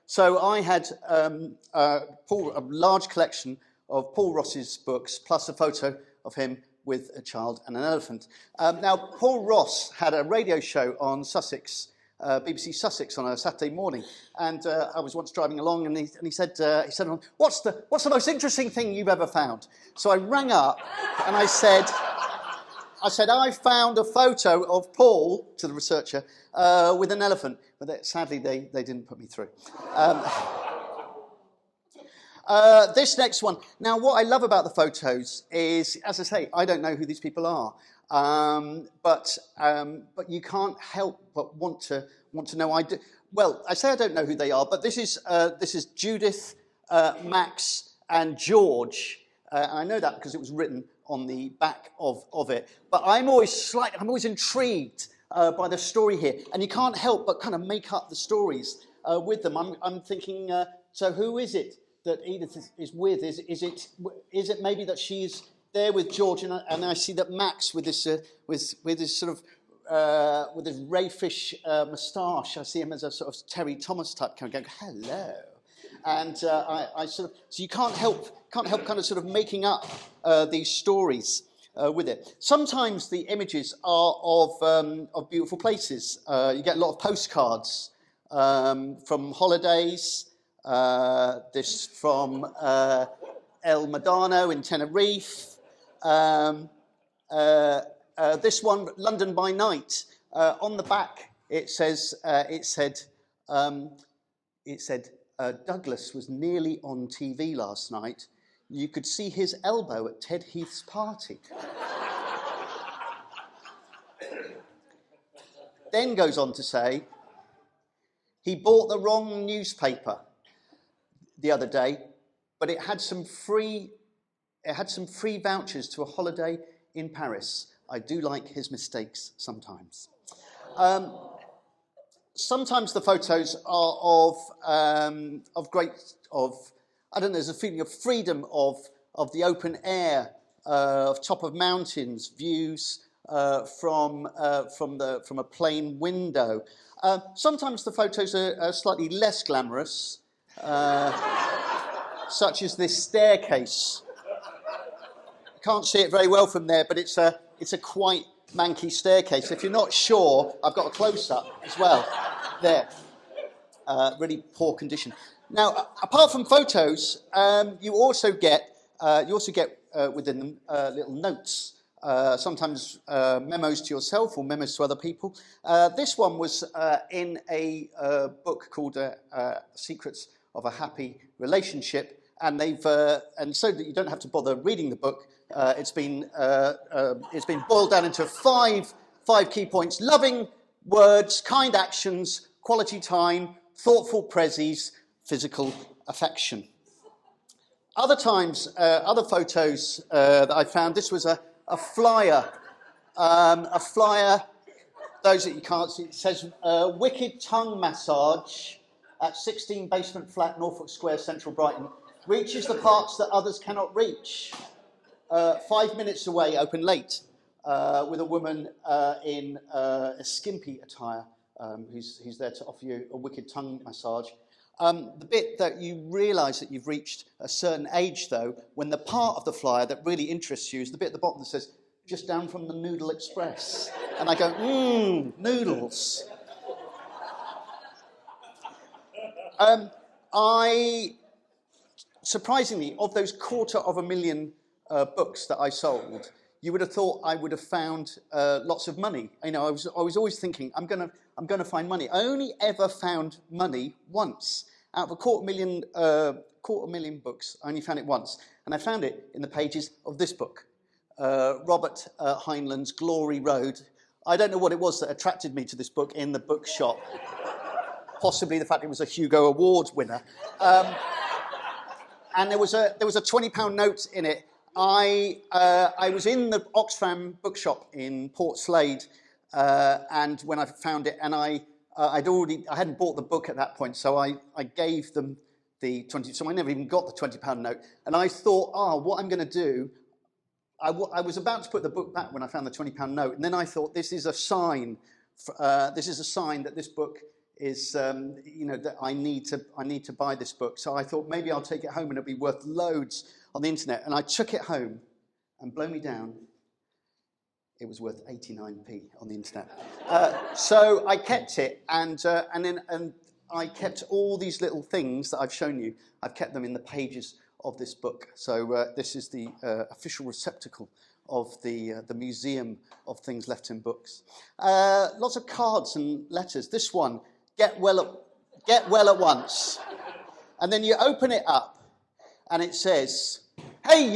so I had a large collection of Paul Ross's books, plus a photo of him with a child and an elephant. Now, Paul Ross had a radio show on Sussex, BBC Sussex, on a Saturday morning, and I was once driving along, and he said, "What's the most interesting thing you've ever found?" So I rang up, and I said, "I found a photo of Paul," to the researcher, "with an elephant." But sadly, they didn't put me through. This next one. Now, what I love about the photos is, as I say, I don't know who these people are, but you can't help but want to know. I say I don't know who they are, but this is Judith, Max, and George. And I know that because it was written on the back of it. But I'm always intrigued by the story here, and you can't help but kind of make up the stories with them. I'm thinking, so who is it that Edith is with? Is it maybe that she's there with George, and I see that Max with this sort of with his rayfish moustache, I see him as a sort of Terry Thomas type, kind of going, hello. And I sort of, so you can't help kind of sort of making up these stories with it. Sometimes the images are of beautiful places. You get a lot of postcards from holidays. This from El Medano in Tenerife. This one, London by Night. On the back, it said, Douglas was nearly on TV last night. You could see his elbow at Ted Heath's party. Then goes on to say, he bought the wrong newspaper the other day, but it had some free vouchers to a holiday in Paris. I do like his mistakes sometimes. Sometimes the photos are there's a feeling of freedom, of the open air, of top of mountains, views from a plane window. Sometimes the photos are slightly less glamorous, such as this staircase. Can't see it very well from there, but it's a quite manky staircase. If you're not sure, I've got a close-up as well. There, really poor condition. Now, apart from photos, you also get within them little notes. Sometimes memos to yourself or memos to other people. This one was in a book called Secrets of a Happy Relationship, and and so that you don't have to bother reading the book, it's been boiled down into five key points: loving words, kind actions, quality time, thoughtful prezzies, physical affection. Other times, other photos that I found, this was a flyer. A flyer, those that you can't see, it says Wicked Tongue Massage at 16 Basement Flat, Norfolk Square, Central Brighton. Reaches the parts that others cannot reach. 5 minutes away, open late, with a woman in a skimpy attire who's there to offer you a wicked tongue massage. The bit that you realise that you've reached a certain age, though, when the part of the flyer that really interests you is the bit at the bottom that says, just down from the Noodle Express. And I go, noodles. surprisingly, of those 250,000 books that I sold, you would have thought I would have found lots of money. You know, I was always thinking, I'm gonna find money. I only ever found money once. Out of a 250,000 books, I only found it once. And I found it in the pages of this book, Robert Heinlein's Glory Road. I don't know what it was that attracted me to this book in the bookshop. Possibly the fact it was a Hugo Award winner. And there was a £20 note in it. I was in the Oxfam bookshop in Port Slade, and when I found it, and I hadn't bought the book at that point, so I gave them the 20. So I never even got the £20 note. And I thought, what I'm going to do. I was about to put the book back when I found the £20 note, and then I thought, this is a sign. This is a sign that this book is, that I need to buy this book. So I thought maybe I'll take it home and it'll be worth loads on the internet. And I took it home, and blow me down, it was worth 89p on the internet. So I kept it, and I kept all these little things that I've shown you. I've kept them in the pages of this book. So this is the official receptacle of the Museum of Things Left in Books. Lots of cards and letters. This one, get well at once. And then you open it up, and it says, "Hey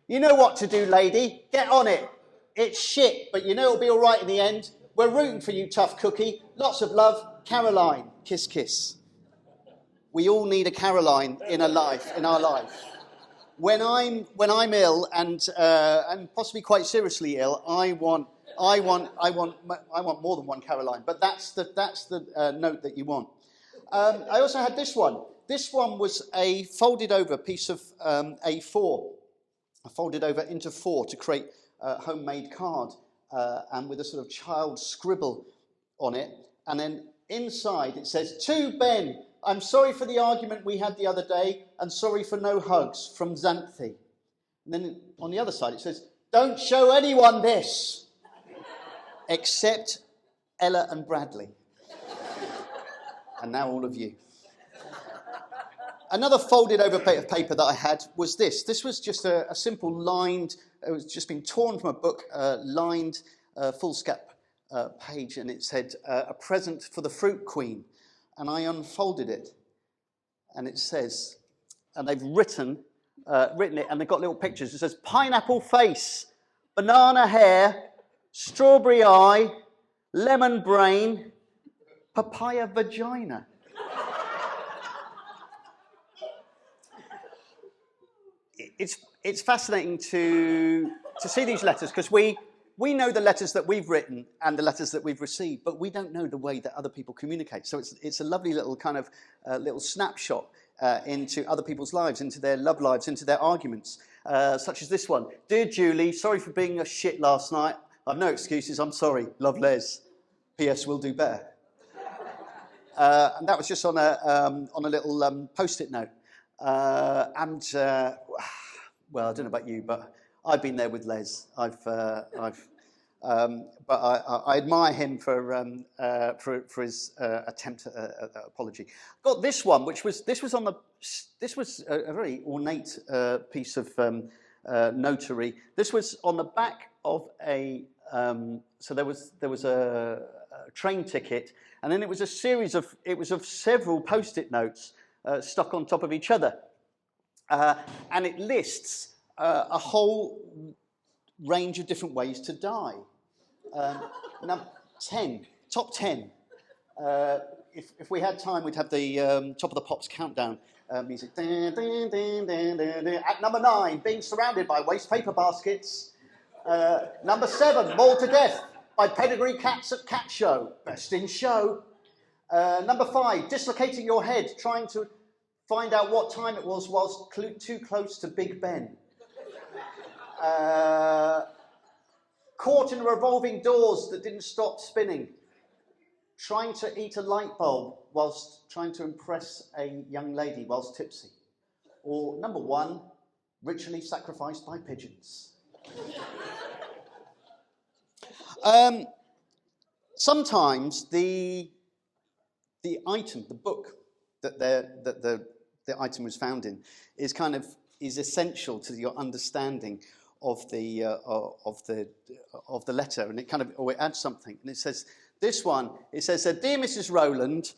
you know what to do, lady. Get on it. It's shit, but you know it'll be all right in the end. We're rooting for you, tough cookie. Lots of love, Caroline. Kiss, kiss." We all need a Caroline in our life. When I'm ill and possibly quite seriously ill, I want more than one Caroline. But that's the note that you want. I also had this one. This one was a folded over piece of A4. I folded over into 4 to create a homemade card, and with a sort of child scribble on it. And then inside it says, "To Ben, I'm sorry for the argument we had the other day, and sorry for no hugs, from Xanthi." And then on the other side it says, "Don't show anyone this, except Ella and Bradley." And now all of you. Another folded over bit of paper that I had was this. This was just a simple lined, it was just been torn from a book, lined foolscap page, and it said, "A present for the fruit queen." And I unfolded it, and it says, and they've written it, and they've got little pictures. It says, "Pineapple face, banana hair, strawberry eye, lemon brain, papaya vagina." It's fascinating to see these letters, because we know the letters that we've written and the letters that we've received, but we don't know the way that other people communicate. So it's a lovely little kind of little snapshot into other people's lives, into their love lives, into their arguments, such as this one. "Dear Julie, sorry for being a shit last night. I've no excuses. I'm sorry. Love, Les. P.S. We'll do better." And that was just on a little Post-it note. Well, I don't know about you, but I've been there with Les. But I admire him for his attempt at apology. Got this one, this was a very ornate piece of notary. This was on the back of so there was a train ticket, and then it was of several Post-it notes stuck on top of each other. And it lists a whole range of different ways to die. Top 10. If we had time, we'd have the Top of the Pops countdown music. At number 9, being surrounded by waste paper baskets. Number 7, mauled to death by pedigree cats at cat show. Best in show. Number 5, dislocating your head trying to find out what time it was whilst too close to Big Ben. Caught in revolving doors that didn't stop spinning. Trying to eat a light bulb whilst trying to impress a young lady whilst tipsy. Or number 1, ritually sacrificed by pigeons. Sometimes the item, the book that the the item was found in is essential to your understanding of the letter, and it adds something, and it says this one. It says, "Dear Mrs. Rowland,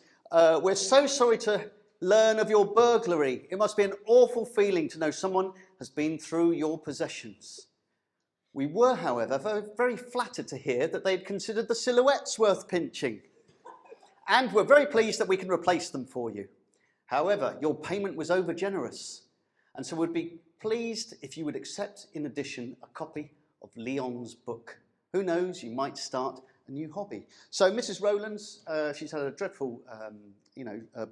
we're so sorry to learn of your burglary. It must be an awful feeling to know someone has been through your possessions. We were, however, very flattered to hear that they'd considered the silhouettes worth pinching, and we're very pleased that we can replace them for you. However, your payment was over generous, and so we'd be pleased if you would accept in addition a copy of Leon's book. Who knows, you might start a new hobby." So Mrs. Rowland's, she's had a dreadful,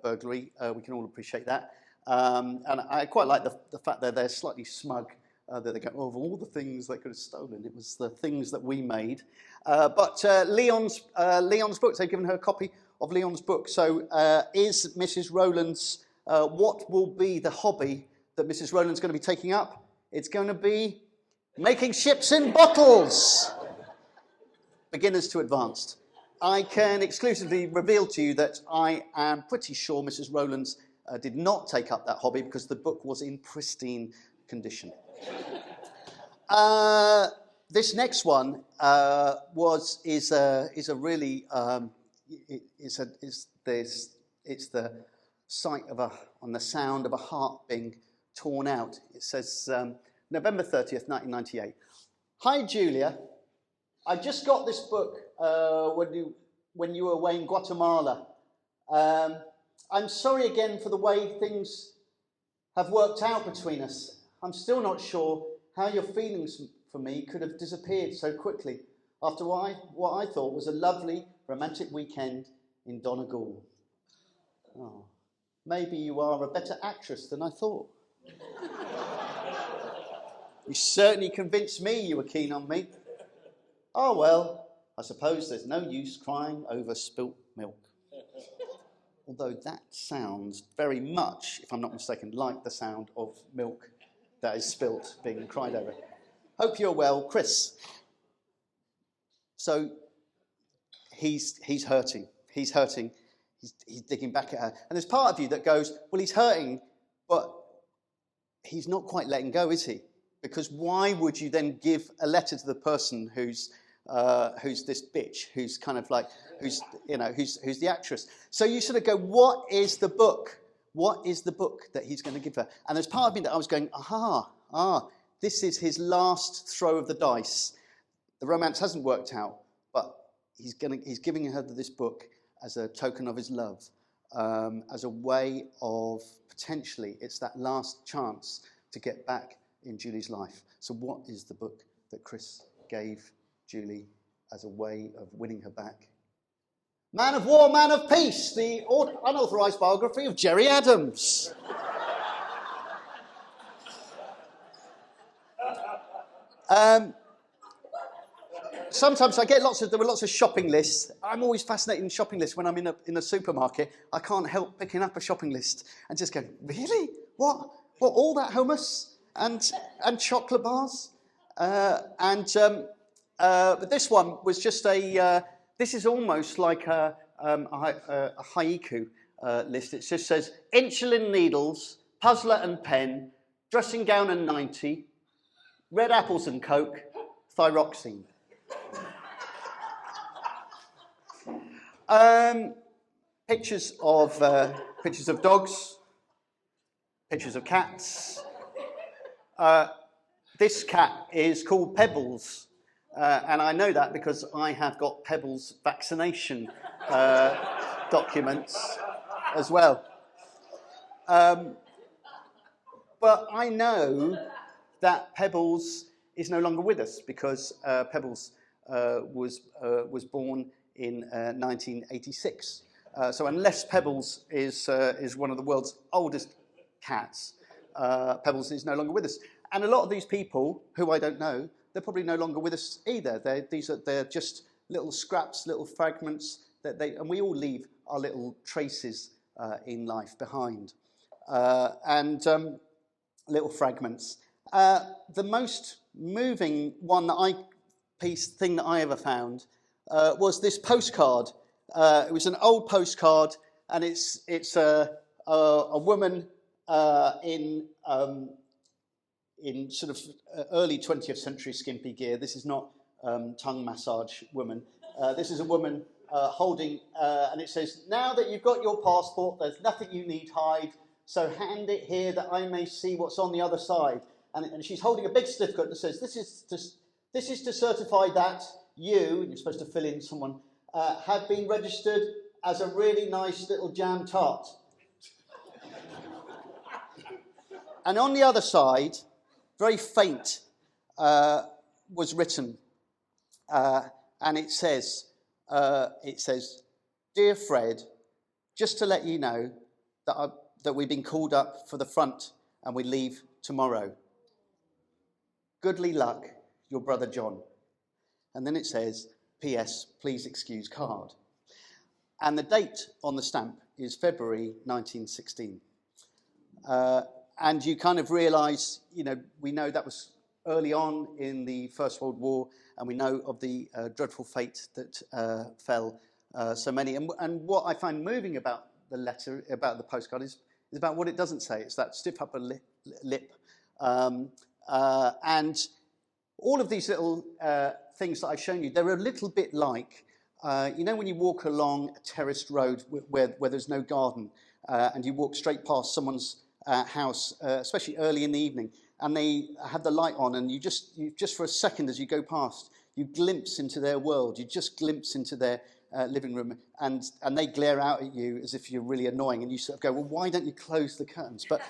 burglary. We can all appreciate that. And I quite like the fact that they're slightly smug, that they go, "Oh, of all the things they could have stolen, it was the things that we made." But Leon's book, they've given her a copy of Leon's book. So is Mrs. Rowland's, what will be the hobby that Mrs. Rowland's going to be taking up? It's going to be making ships in bottles. Beginners to advanced. I can exclusively reveal to you that I am pretty sure Mrs. Rowland's did not take up that hobby because the book was in pristine condition. This next one is the sight on the sound of a heart being torn out. It says November 30th, 1998. "Hi Julia, I just got this book when you were away in Guatemala. I'm sorry again for the way things have worked out between us. I'm still not sure how your feelings for me could have disappeared so quickly after what I thought was a lovely romantic weekend in Donegal. Oh, maybe you are a better actress than I thought. You certainly convinced me you were keen on me. Oh well, I suppose there's no use crying over spilt milk." Although that sounds very much, if I'm not mistaken, like the sound of milk that is spilt being cried over. Hope you're well, Chris. So he's hurting. He's hurting. He's digging back at her. And there's part of you that goes, well, he's hurting, but he's not quite letting go, is he? Because why would you then give a letter to the person who's this bitch, who's kind of like, who's the actress? So you sort of go, what is the book? What is the book that he's going to give her? And there's part of me that I was going, this is his last throw of the dice. The romance hasn't worked out, but he's giving her this book as a token of his love, as a way of potentially, it's that last chance to get back in Julie's life. So what is the book that Chris gave Julie as a way of winning her back? Man of War, Man of Peace, the unauthorised biography of Gerry Adams. Sometimes there were lots of shopping lists. I'm always fascinated in shopping lists when I'm in a supermarket. I can't help picking up a shopping list and just going, really? What, all that hummus and chocolate bars? But this one was just this is almost like a haiku list. It just says, insulin needles, puzzler and pen, dressing gown and 90, red apples and Coke, thyroxine. Pictures of dogs, pictures of cats. This cat is called Pebbles, and I know that because I have got Pebbles vaccination documents as well. But I know that Pebbles is no longer with us because Pebbles was born in 1986. So unless Pebbles is one of the world's oldest cats, Pebbles is no longer with us. And a lot of these people, who I don't know, they're probably no longer with us either. They're just little scraps, little fragments, and we all leave our little traces in life behind. Little fragments. The most moving thing that I ever found was this postcard. It was an old postcard, and it's a woman in sort of early 20th century skimpy gear. This is not tongue massage woman. This is a woman holding, and it says, "Now that you've got your passport, there's nothing you need hide, so hand it here that I may see what's on the other side." And she's holding a big certificate that says, this is to certify that you," and you're supposed to fill in someone, "have been registered as a really nice little jam tart." And on the other side, very faint, was written, and it says, "Dear Fred, just to let you know that we've been called up for the front and we leave tomorrow. Goodly luck, your brother John." And then it says, "P.S. Please excuse card." And the date on the stamp is February 1916. And you kind of realise, we know that was early on in the First World War, and we know of the dreadful fate that fell so many. And what I find moving about the letter, about the postcard, is about what it doesn't say. It's that stiff upper lip. And all of these little things that I've shown you, they're a little bit like, when you walk along a terraced road where there's no garden, and you walk straight past someone's house, especially early in the evening, and they have the light on, and you just for a second as you go past, you glimpse into their world, you just glimpse into their living room, and they glare out at you as if you're really annoying, and you sort of go, "Well, why don't you close the curtains?" But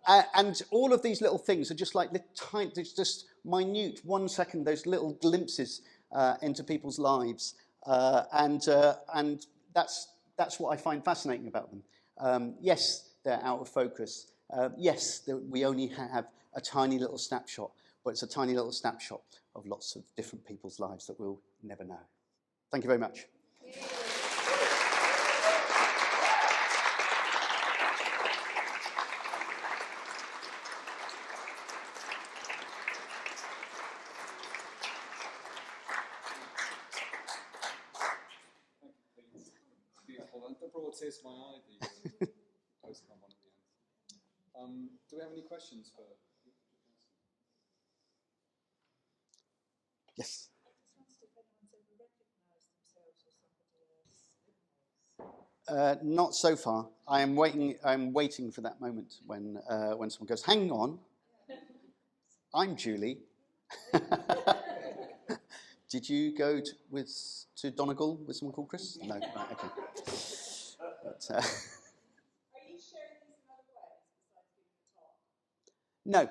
and all of these little things are just like tiny, just minute, 1 second, those little glimpses into people's lives, and that's what I find fascinating about them. Yes, they're out of focus. Yes, we only have a tiny little snapshot, but it's a tiny little snapshot of lots of different people's lives that we'll never know. Thank you very much. Beautiful. And that brought tears to my eye, the postcard one at the end. Do we have any questions for? Yes. Not so far. I'm waiting for that moment when someone goes, "Hang on, I'm Julie." Did you go to Donegal with someone called Chris? No. Right, okay. But, Are you sharing these in other ways besides giving a talk? No.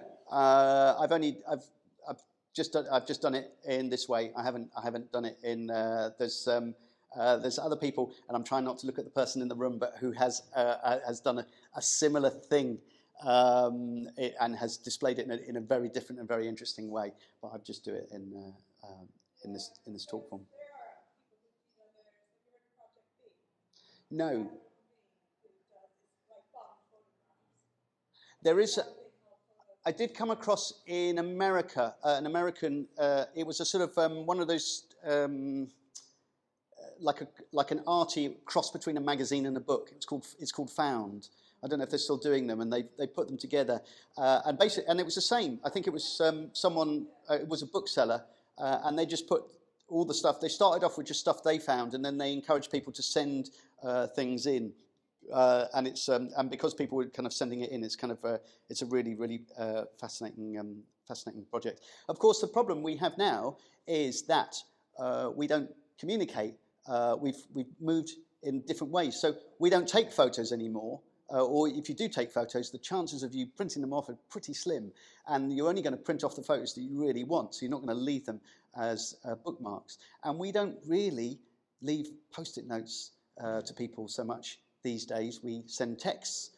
I've just done it in this way. I haven't done it in. There's other people, and I'm trying not to look at the person in the room, but who has done a similar thing, and has displayed it in a very different and very interesting way. But I just do it in this talk form. No. There is. I did come across in America an American. It was a sort of one of those. Like an arty cross between a magazine and a book. It's called Found. I don't know if they're still doing them, and they put them together. And it was the same. I think it was someone. It was a bookseller, and they just put all the stuff. They started off with just stuff they found, and then they encouraged people to send things in. And because people were kind of sending it in, it's a really, really fascinating project. Of course, the problem we have now is that we don't communicate. We've moved in different ways, so we don't take photos anymore. Or if you do take photos, the chances of you printing them off are pretty slim, and you're only going to print off the photos that you really want. So you're not going to leave them as bookmarks. And we don't really leave post-it notes to people so much these days. We send texts,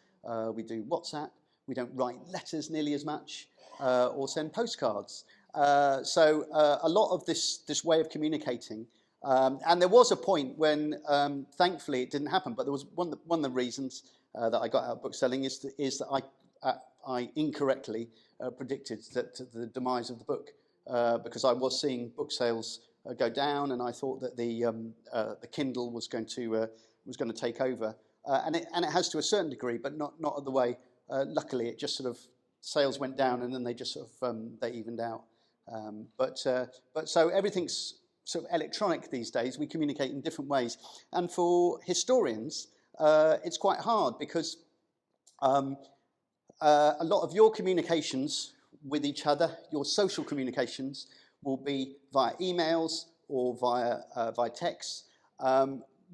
we do WhatsApp, we don't write letters nearly as much, or send postcards. So a lot of this way of communicating, and there was a point when, thankfully, it didn't happen, but there was one of the reasons that I got out of book selling is that I incorrectly predicted that the demise of the book, because I was seeing book sales go down, and I thought that the Kindle was going to take over. And it has to a certain degree, but not the way luckily it just sort of, sales went down and then they just sort of, they evened out. But so everything's sort of electronic these days. We communicate in different ways. And for historians, it's quite hard because a lot of your communications with each other, your social communications, will be via emails or via texts.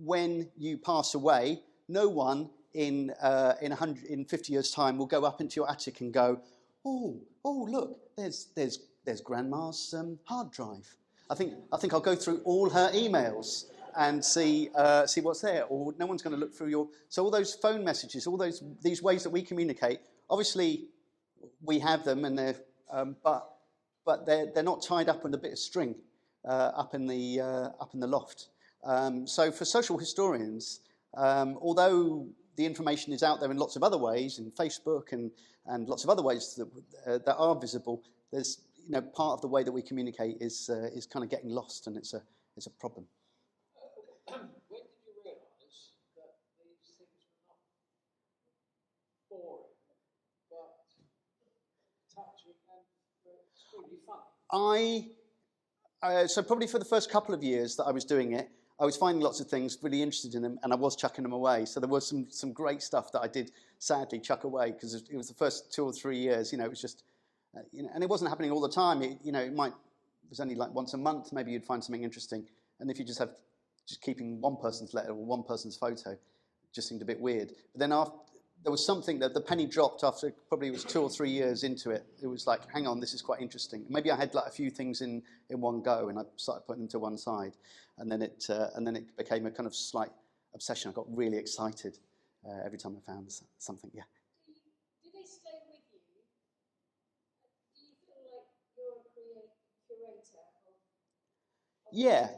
When you pass away, no one in 50 years' time will go up into your attic and go, oh, look, there's Grandma's hard drive. I think I'll go through all her emails and see what's there. Or no one's going to look through your. So all those phone messages, all these ways that we communicate. Obviously, we have them, and they're but they're not tied up on a bit of string up in the loft. So for social historians, although the information is out there in lots of other ways, in Facebook and lots of other ways that are visible, there's part of the way that we communicate is kind of getting lost, and it's a problem. When did you realise that these things were not boring, but touching and extremely fun? So probably for the first couple of years that I was doing it, I was finding lots of things, really interested in them, and I was chucking them away. So there was some great stuff that I did sadly chuck away because it was the first 2 or 3 years. It was just, and it wasn't happening all the time. It was only like once a month. Maybe you'd find something interesting, and if you just keeping one person's letter or one person's photo, it just seemed a bit weird. But then there was something that the penny dropped after probably it was 2 or 3 years into it. It was like, hang on, this is quite interesting. Maybe I had like a few things in one go, and I started putting them to one side, and then it became a kind of slight obsession. I got really excited every time I found something. Yeah. Do they stay with you? Do you feel like you're a curator of Yeah.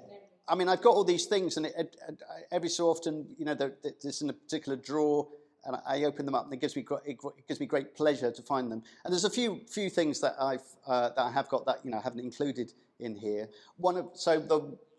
I mean, I've got all these things, and every so often, there's in a particular drawer, and I open them up, and it gives me great pleasure to find them. And there's a few things that I have got that I haven't included in here.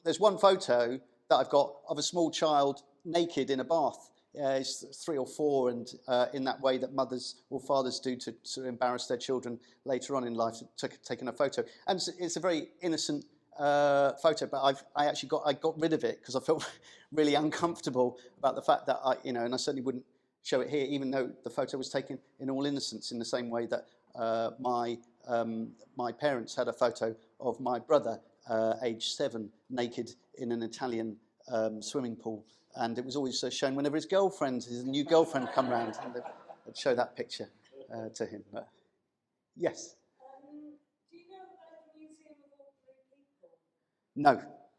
There's one photo that I've got of a small child naked in a bath. It's 3 or 4, and in that way that mothers or fathers do to sort of embarrass their children later on in life, taking a photo. And it's a very innocent photo, but I got rid of it because I felt really uncomfortable about the fact that and I certainly wouldn't show it here, even though the photo was taken in all innocence, in the same way that my parents had a photo of my brother, age 7, naked in an Italian swimming pool, and it was always shown whenever his new girlfriend come round, and they'd show that picture to him. But, yes. Do you know about the Museum of Ordinary People? No.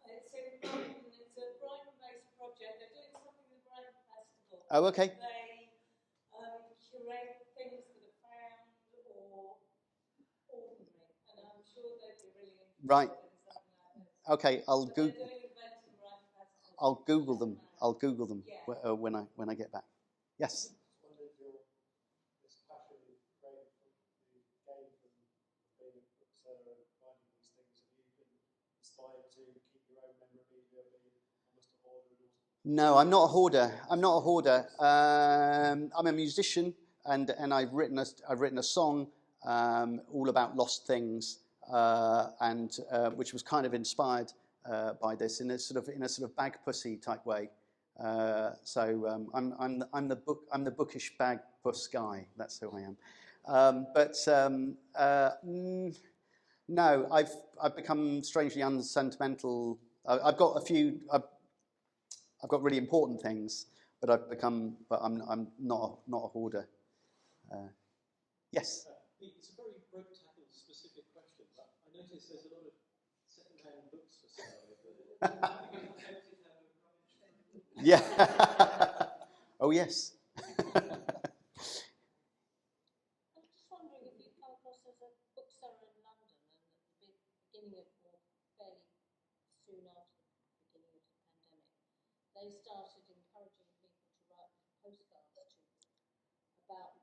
It's in Brighton. It's a Brighton-based project. They're doing something with the Brandt Festival. Oh, okay. They curate things that are found or ordinary, and I'm sure they'd be really interested Right. in something like this. Okay, I'll They're doing events in Brandt Festival. I'll Google them. Yeah. When I get back. Yes. This passion you gained from being a bookseller and finding these things, have you been inspired to keep your own memorabilia, being almost a hoarder? No, I'm not a hoarder. I'm a musician, and I've written a song all about lost things, and which was kind of inspired by this in a sort of bag pussy type way. So I'm the bookish bag puss guy. That's who I am. No, I've become strangely unsentimental. I've got really important things, but I'm not a hoarder. Yes. It's a very Ropetackle specific question, but I notice there's a lot of second-hand books for sale. Yeah. Oh yes. I'm just wondering if you've come across as a bookseller in London, and at the beginning of, or fairly soon after the beginning of the pandemic, they started encouraging people to write postcards to them about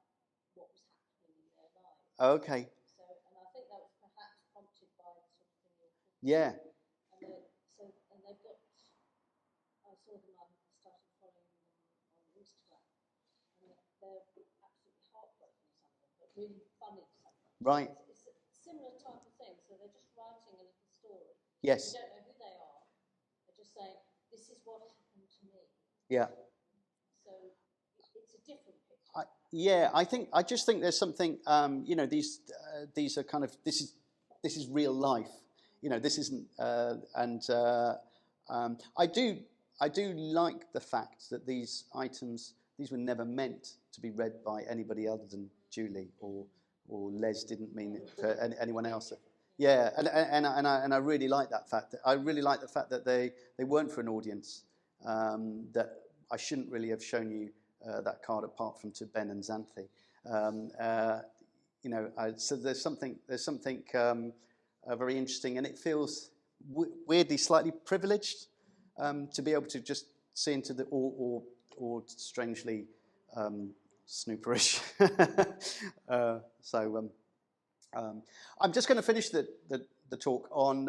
what was happening in their lives. Okay. So, and I think that was perhaps prompted by the sort of thing you're talking Yeah. about. And they've got, I saw them, I started following them on Instagram, and they're absolutely heartbroken really funny to something. Right. It's a similar type of thing. So they're just writing a little story. Yes. You don't know who they are. They're just saying, this is what happened to me. Yeah. So it's a different picture. I just think there's something. You know, these are kind of this is real life. You know, this isn't. I do like the fact that these were never meant to be read by anybody other than Julie, or Les didn't mean it to anyone else. Yeah, and I really like that fact. I really like the fact that they weren't for an audience. That I shouldn't really have shown you that card apart from to Ben and Xanthi. You know, so there's something very interesting, and it feels weirdly slightly privileged to be able to just see into the or strangely snooperish. I'm just going to finish the talk on.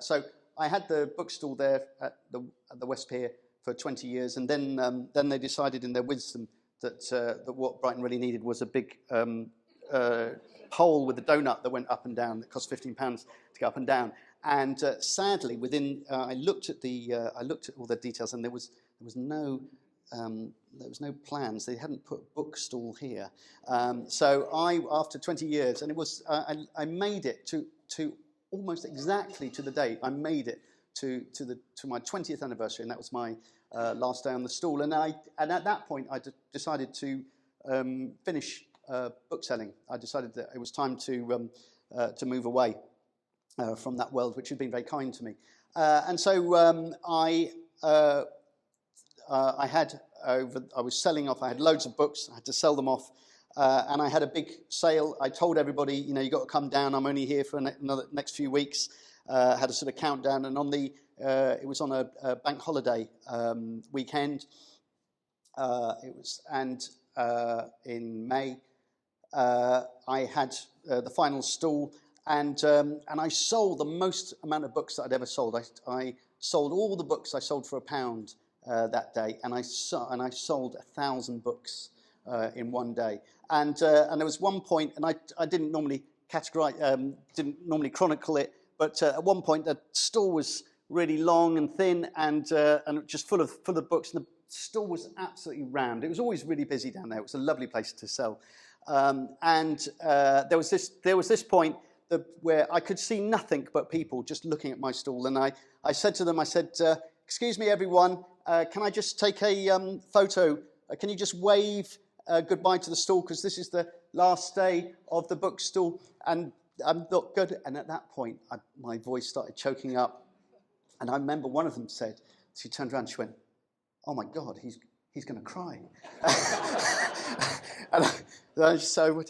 So I had the bookstall there at the West Pier for 20 years, and then they decided in their wisdom that what Brighton really needed was a big pole with a donut that went up and down that cost £15 to go up and down. And sadly, within I looked at all the details, and there was no plans. They hadn't put bookstall here. So after 20 years, and it was I made it to almost exactly to the date. I made it to my 20th anniversary, and that was my last day on the stall. And at that point, I decided to finish bookselling. I decided that it was time to move away from that world, which had been very kind to me. And so I was selling off. I had loads of books. I had to sell them off, and I had a big sale. I told everybody, you know, you got to come down. I'm only here for another next few weeks. Had a sort of countdown, and on the it was on a bank holiday weekend. It was, and in May, I had the final stall, and I sold the most amount of books that I'd ever sold. I sold all the books I sold for £1 that day, and I sold 1,000 books in one day. And there was one point, and I didn't normally categorize, didn't normally chronicle it, but at one point the stall was really long and thin, and just full of books. And the stall was absolutely rammed. It was always really busy down there. It was a lovely place to sell. There was this point where I could see nothing but people just looking at my stall, and I said to them, excuse me, everyone, can I just take a photo? Can you just wave goodbye to the stall, because this is the last day of the bookstall, and I'm not good. And at that point, my voice started choking up, and I remember one of them said, she turned around, she went, "Oh my God, he's going to cry." And so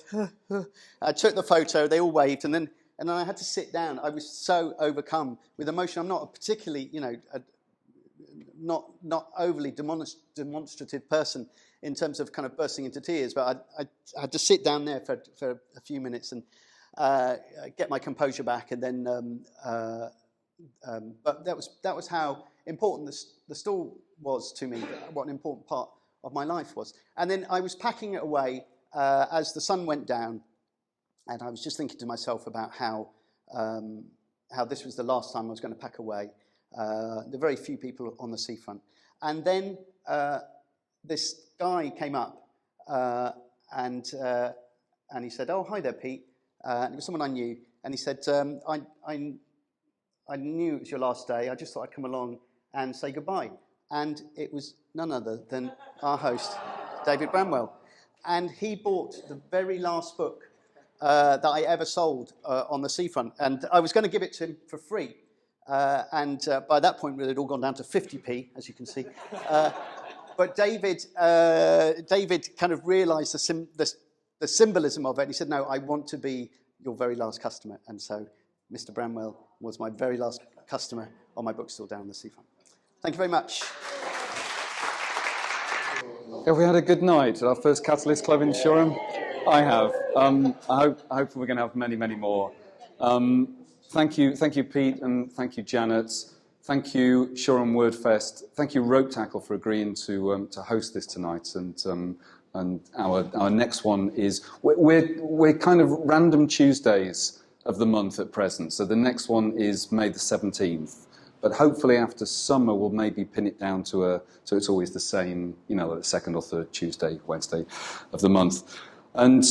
I took the photo. They all waved, and then I had to sit down. I was so overcome with emotion. I'm not a particularly, you know, not overly demonstrative person in terms of kind of bursting into tears, but I had to sit down there for a few minutes and get my composure back, and then. But that was how important the stall was to me. What an important part of my life was. And then I was packing it away as the sun went down, and I was just thinking to myself about how this was the last time I was going to pack away. The very few people on the seafront, and then this guy came up and he said, "Oh, hi there, Pete." And it was someone I knew, and he said, I knew it was your last day. I just thought I'd come along and say goodbye." And it was none other than our host, David Bramwell. And he bought the very last book that I ever sold on the seafront. And I was going to give it to him for free. And by that point, it had all gone down to 50p, as you can see. But David kind of realised the symbolism of it. And he said, "No, I want to be your very last customer." And so Mr. Bramwell was my very last customer on my bookstall down the seafront. Thank you very much. Have we had a good night at our first Catalyst Club in Shoreham? I have. I hope we're going to have many, many more. Thank you, Pete, and thank you, Janet. Thank you, Shoreham Wordfest. Thank you, Ropetackle, for agreeing to host this tonight, and And our next one is, we're kind of random Tuesdays of the month at present. So the next one is May the 17th. But hopefully after summer, we'll maybe pin it down so it's always the same, the second or third Tuesday, Wednesday of the month. And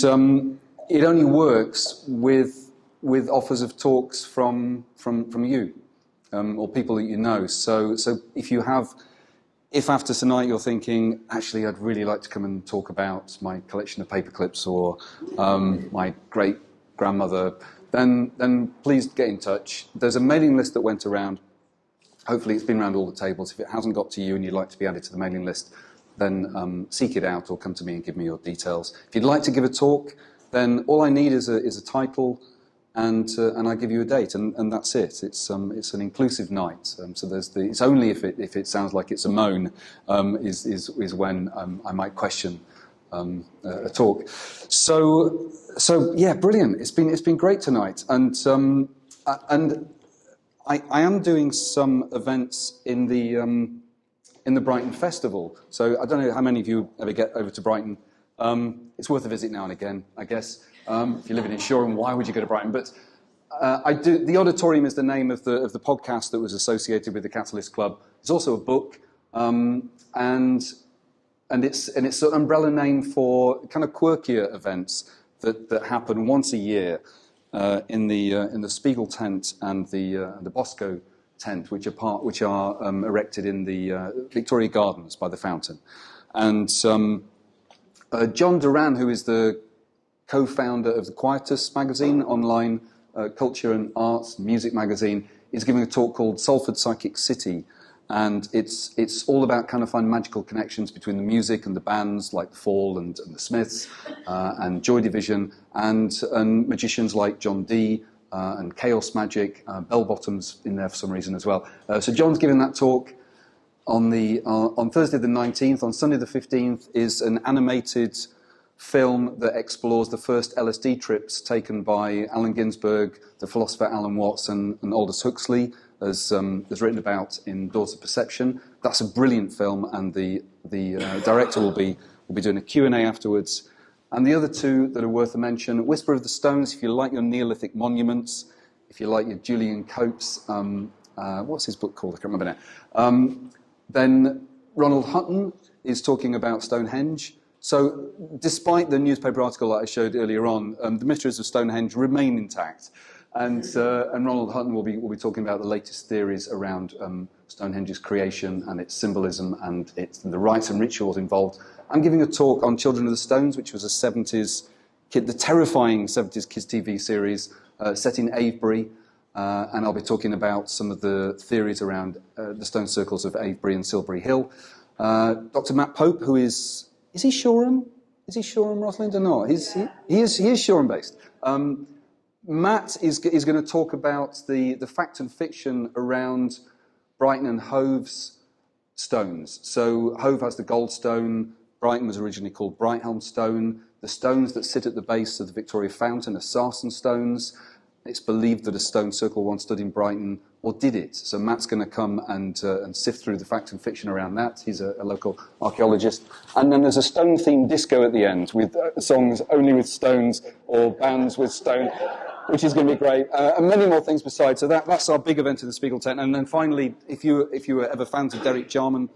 it only works with offers of talks from you or people that you know. So if after tonight you're thinking, actually, I'd really like to come and talk about my collection of paper clips or my great-grandmother, then please get in touch. There's a mailing list that went around. Hopefully it's been around all the tables. If it hasn't got to you and you'd like to be added to the mailing list, then seek it out or come to me and give me your details. If you'd like to give a talk, then all I need is a title, and I give you a date, and that's it. It's an inclusive night. So it's only if it sounds like it's a moan is when I might question a talk. So yeah, brilliant. It's been great tonight, and I am doing some events in the Brighton Festival. So I don't know how many of you ever get over to Brighton. It's worth a visit now and again, I guess. If you're living in Shoreham, why would you go to Brighton? But the Auditorium is the name of the podcast that was associated with the Catalyst Club. It's also a book, and it's an umbrella name for kind of quirkier events that happen once a year. In the Spiegel tent and the Bosco tent, which are erected in the Victoria Gardens by the fountain. And John Duran, who is the co-founder of the Quietus magazine, online culture and arts music magazine, is giving a talk called Salford Psychic City. And it's all about kind of finding magical connections between the music and the bands like The Fall and the Smiths and Joy Division and magicians like John Dee and Chaos Magic. Bell Bottom's in there for some reason as well. So John's giving that talk on Thursday the 19th. On Sunday the 15th is an animated film that explores the first LSD trips taken by Allen Ginsberg, the philosopher Alan Watts, and Aldous Huxley, as written about in Doors of Perception. That's a brilliant film, and the director will be doing a Q&A afterwards. And the other two that are worth a mention: Whisper of the Stones, if you like your Neolithic monuments, if you like your Julian Cope's, what's his book called? I can't remember now. Then Ronald Hutton is talking about Stonehenge. So despite the newspaper article that I showed earlier on, the mysteries of Stonehenge remain intact. And Ronald Hutton will be talking about the latest theories around Stonehenge's creation and its symbolism and the rites and rituals involved. I'm giving a talk on Children of the Stones, which was the terrifying 70s kids TV series set in Avebury. And I'll be talking about some of the theories around the stone circles of Avebury and Silbury Hill. Dr. Matt Pope, who is he Shoreham? Is he Shoreham, Rosalind, or not? He is Shoreham based. Matt is going to talk about the fact and fiction around Brighton and Hove's stones. So Hove has the gold stone. Brighton was originally called Brighthelm Stone. The stones that sit at the base of the Victoria Fountain are sarsen stones. It's believed that a stone circle once stood in Brighton, or did it? So Matt's going to come and sift through the fact and fiction around that. He's a local archaeologist. And then there's a stone-themed disco at the end with songs only with stones or bands with stone, which is going to be great. And many more things besides. So that's our big event in the Spiegel tent. And then finally, if you were ever fans of Derek Jarman,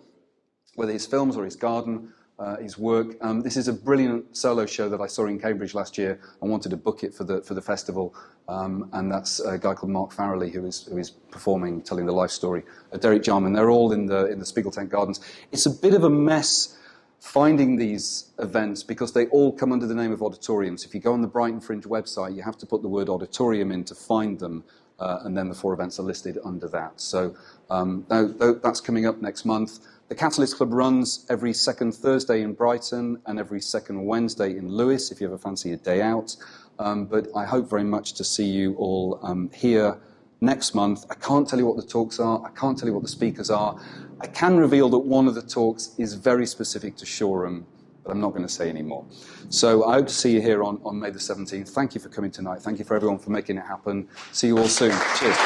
whether his films or his garden, his work. This is a brilliant solo show that I saw in Cambridge last year. I wanted to book it for the festival, and that's a guy called Mark Farrelly who is performing, telling the life story of Derek Jarman. They're all in the Spiegel Tent Gardens. It's a bit of a mess finding these events because they all come under the name of auditoriums. If you go on the Brighton Fringe website, you have to put the word auditorium in to find them, and then the 4 events are listed under that. So that's coming up next month. The Catalyst Club runs every second Thursday in Brighton and every second Wednesday in Lewes, if you ever fancy a day out. But I hope very much to see you all here next month. I can't tell you what the talks are. I can't tell you what the speakers are. I can reveal that one of the talks is very specific to Shoreham, but I'm not going to say any more. So I hope to see you here on May the 17th. Thank you for coming tonight. Thank you for everyone for making it happen. See you all soon. Cheers.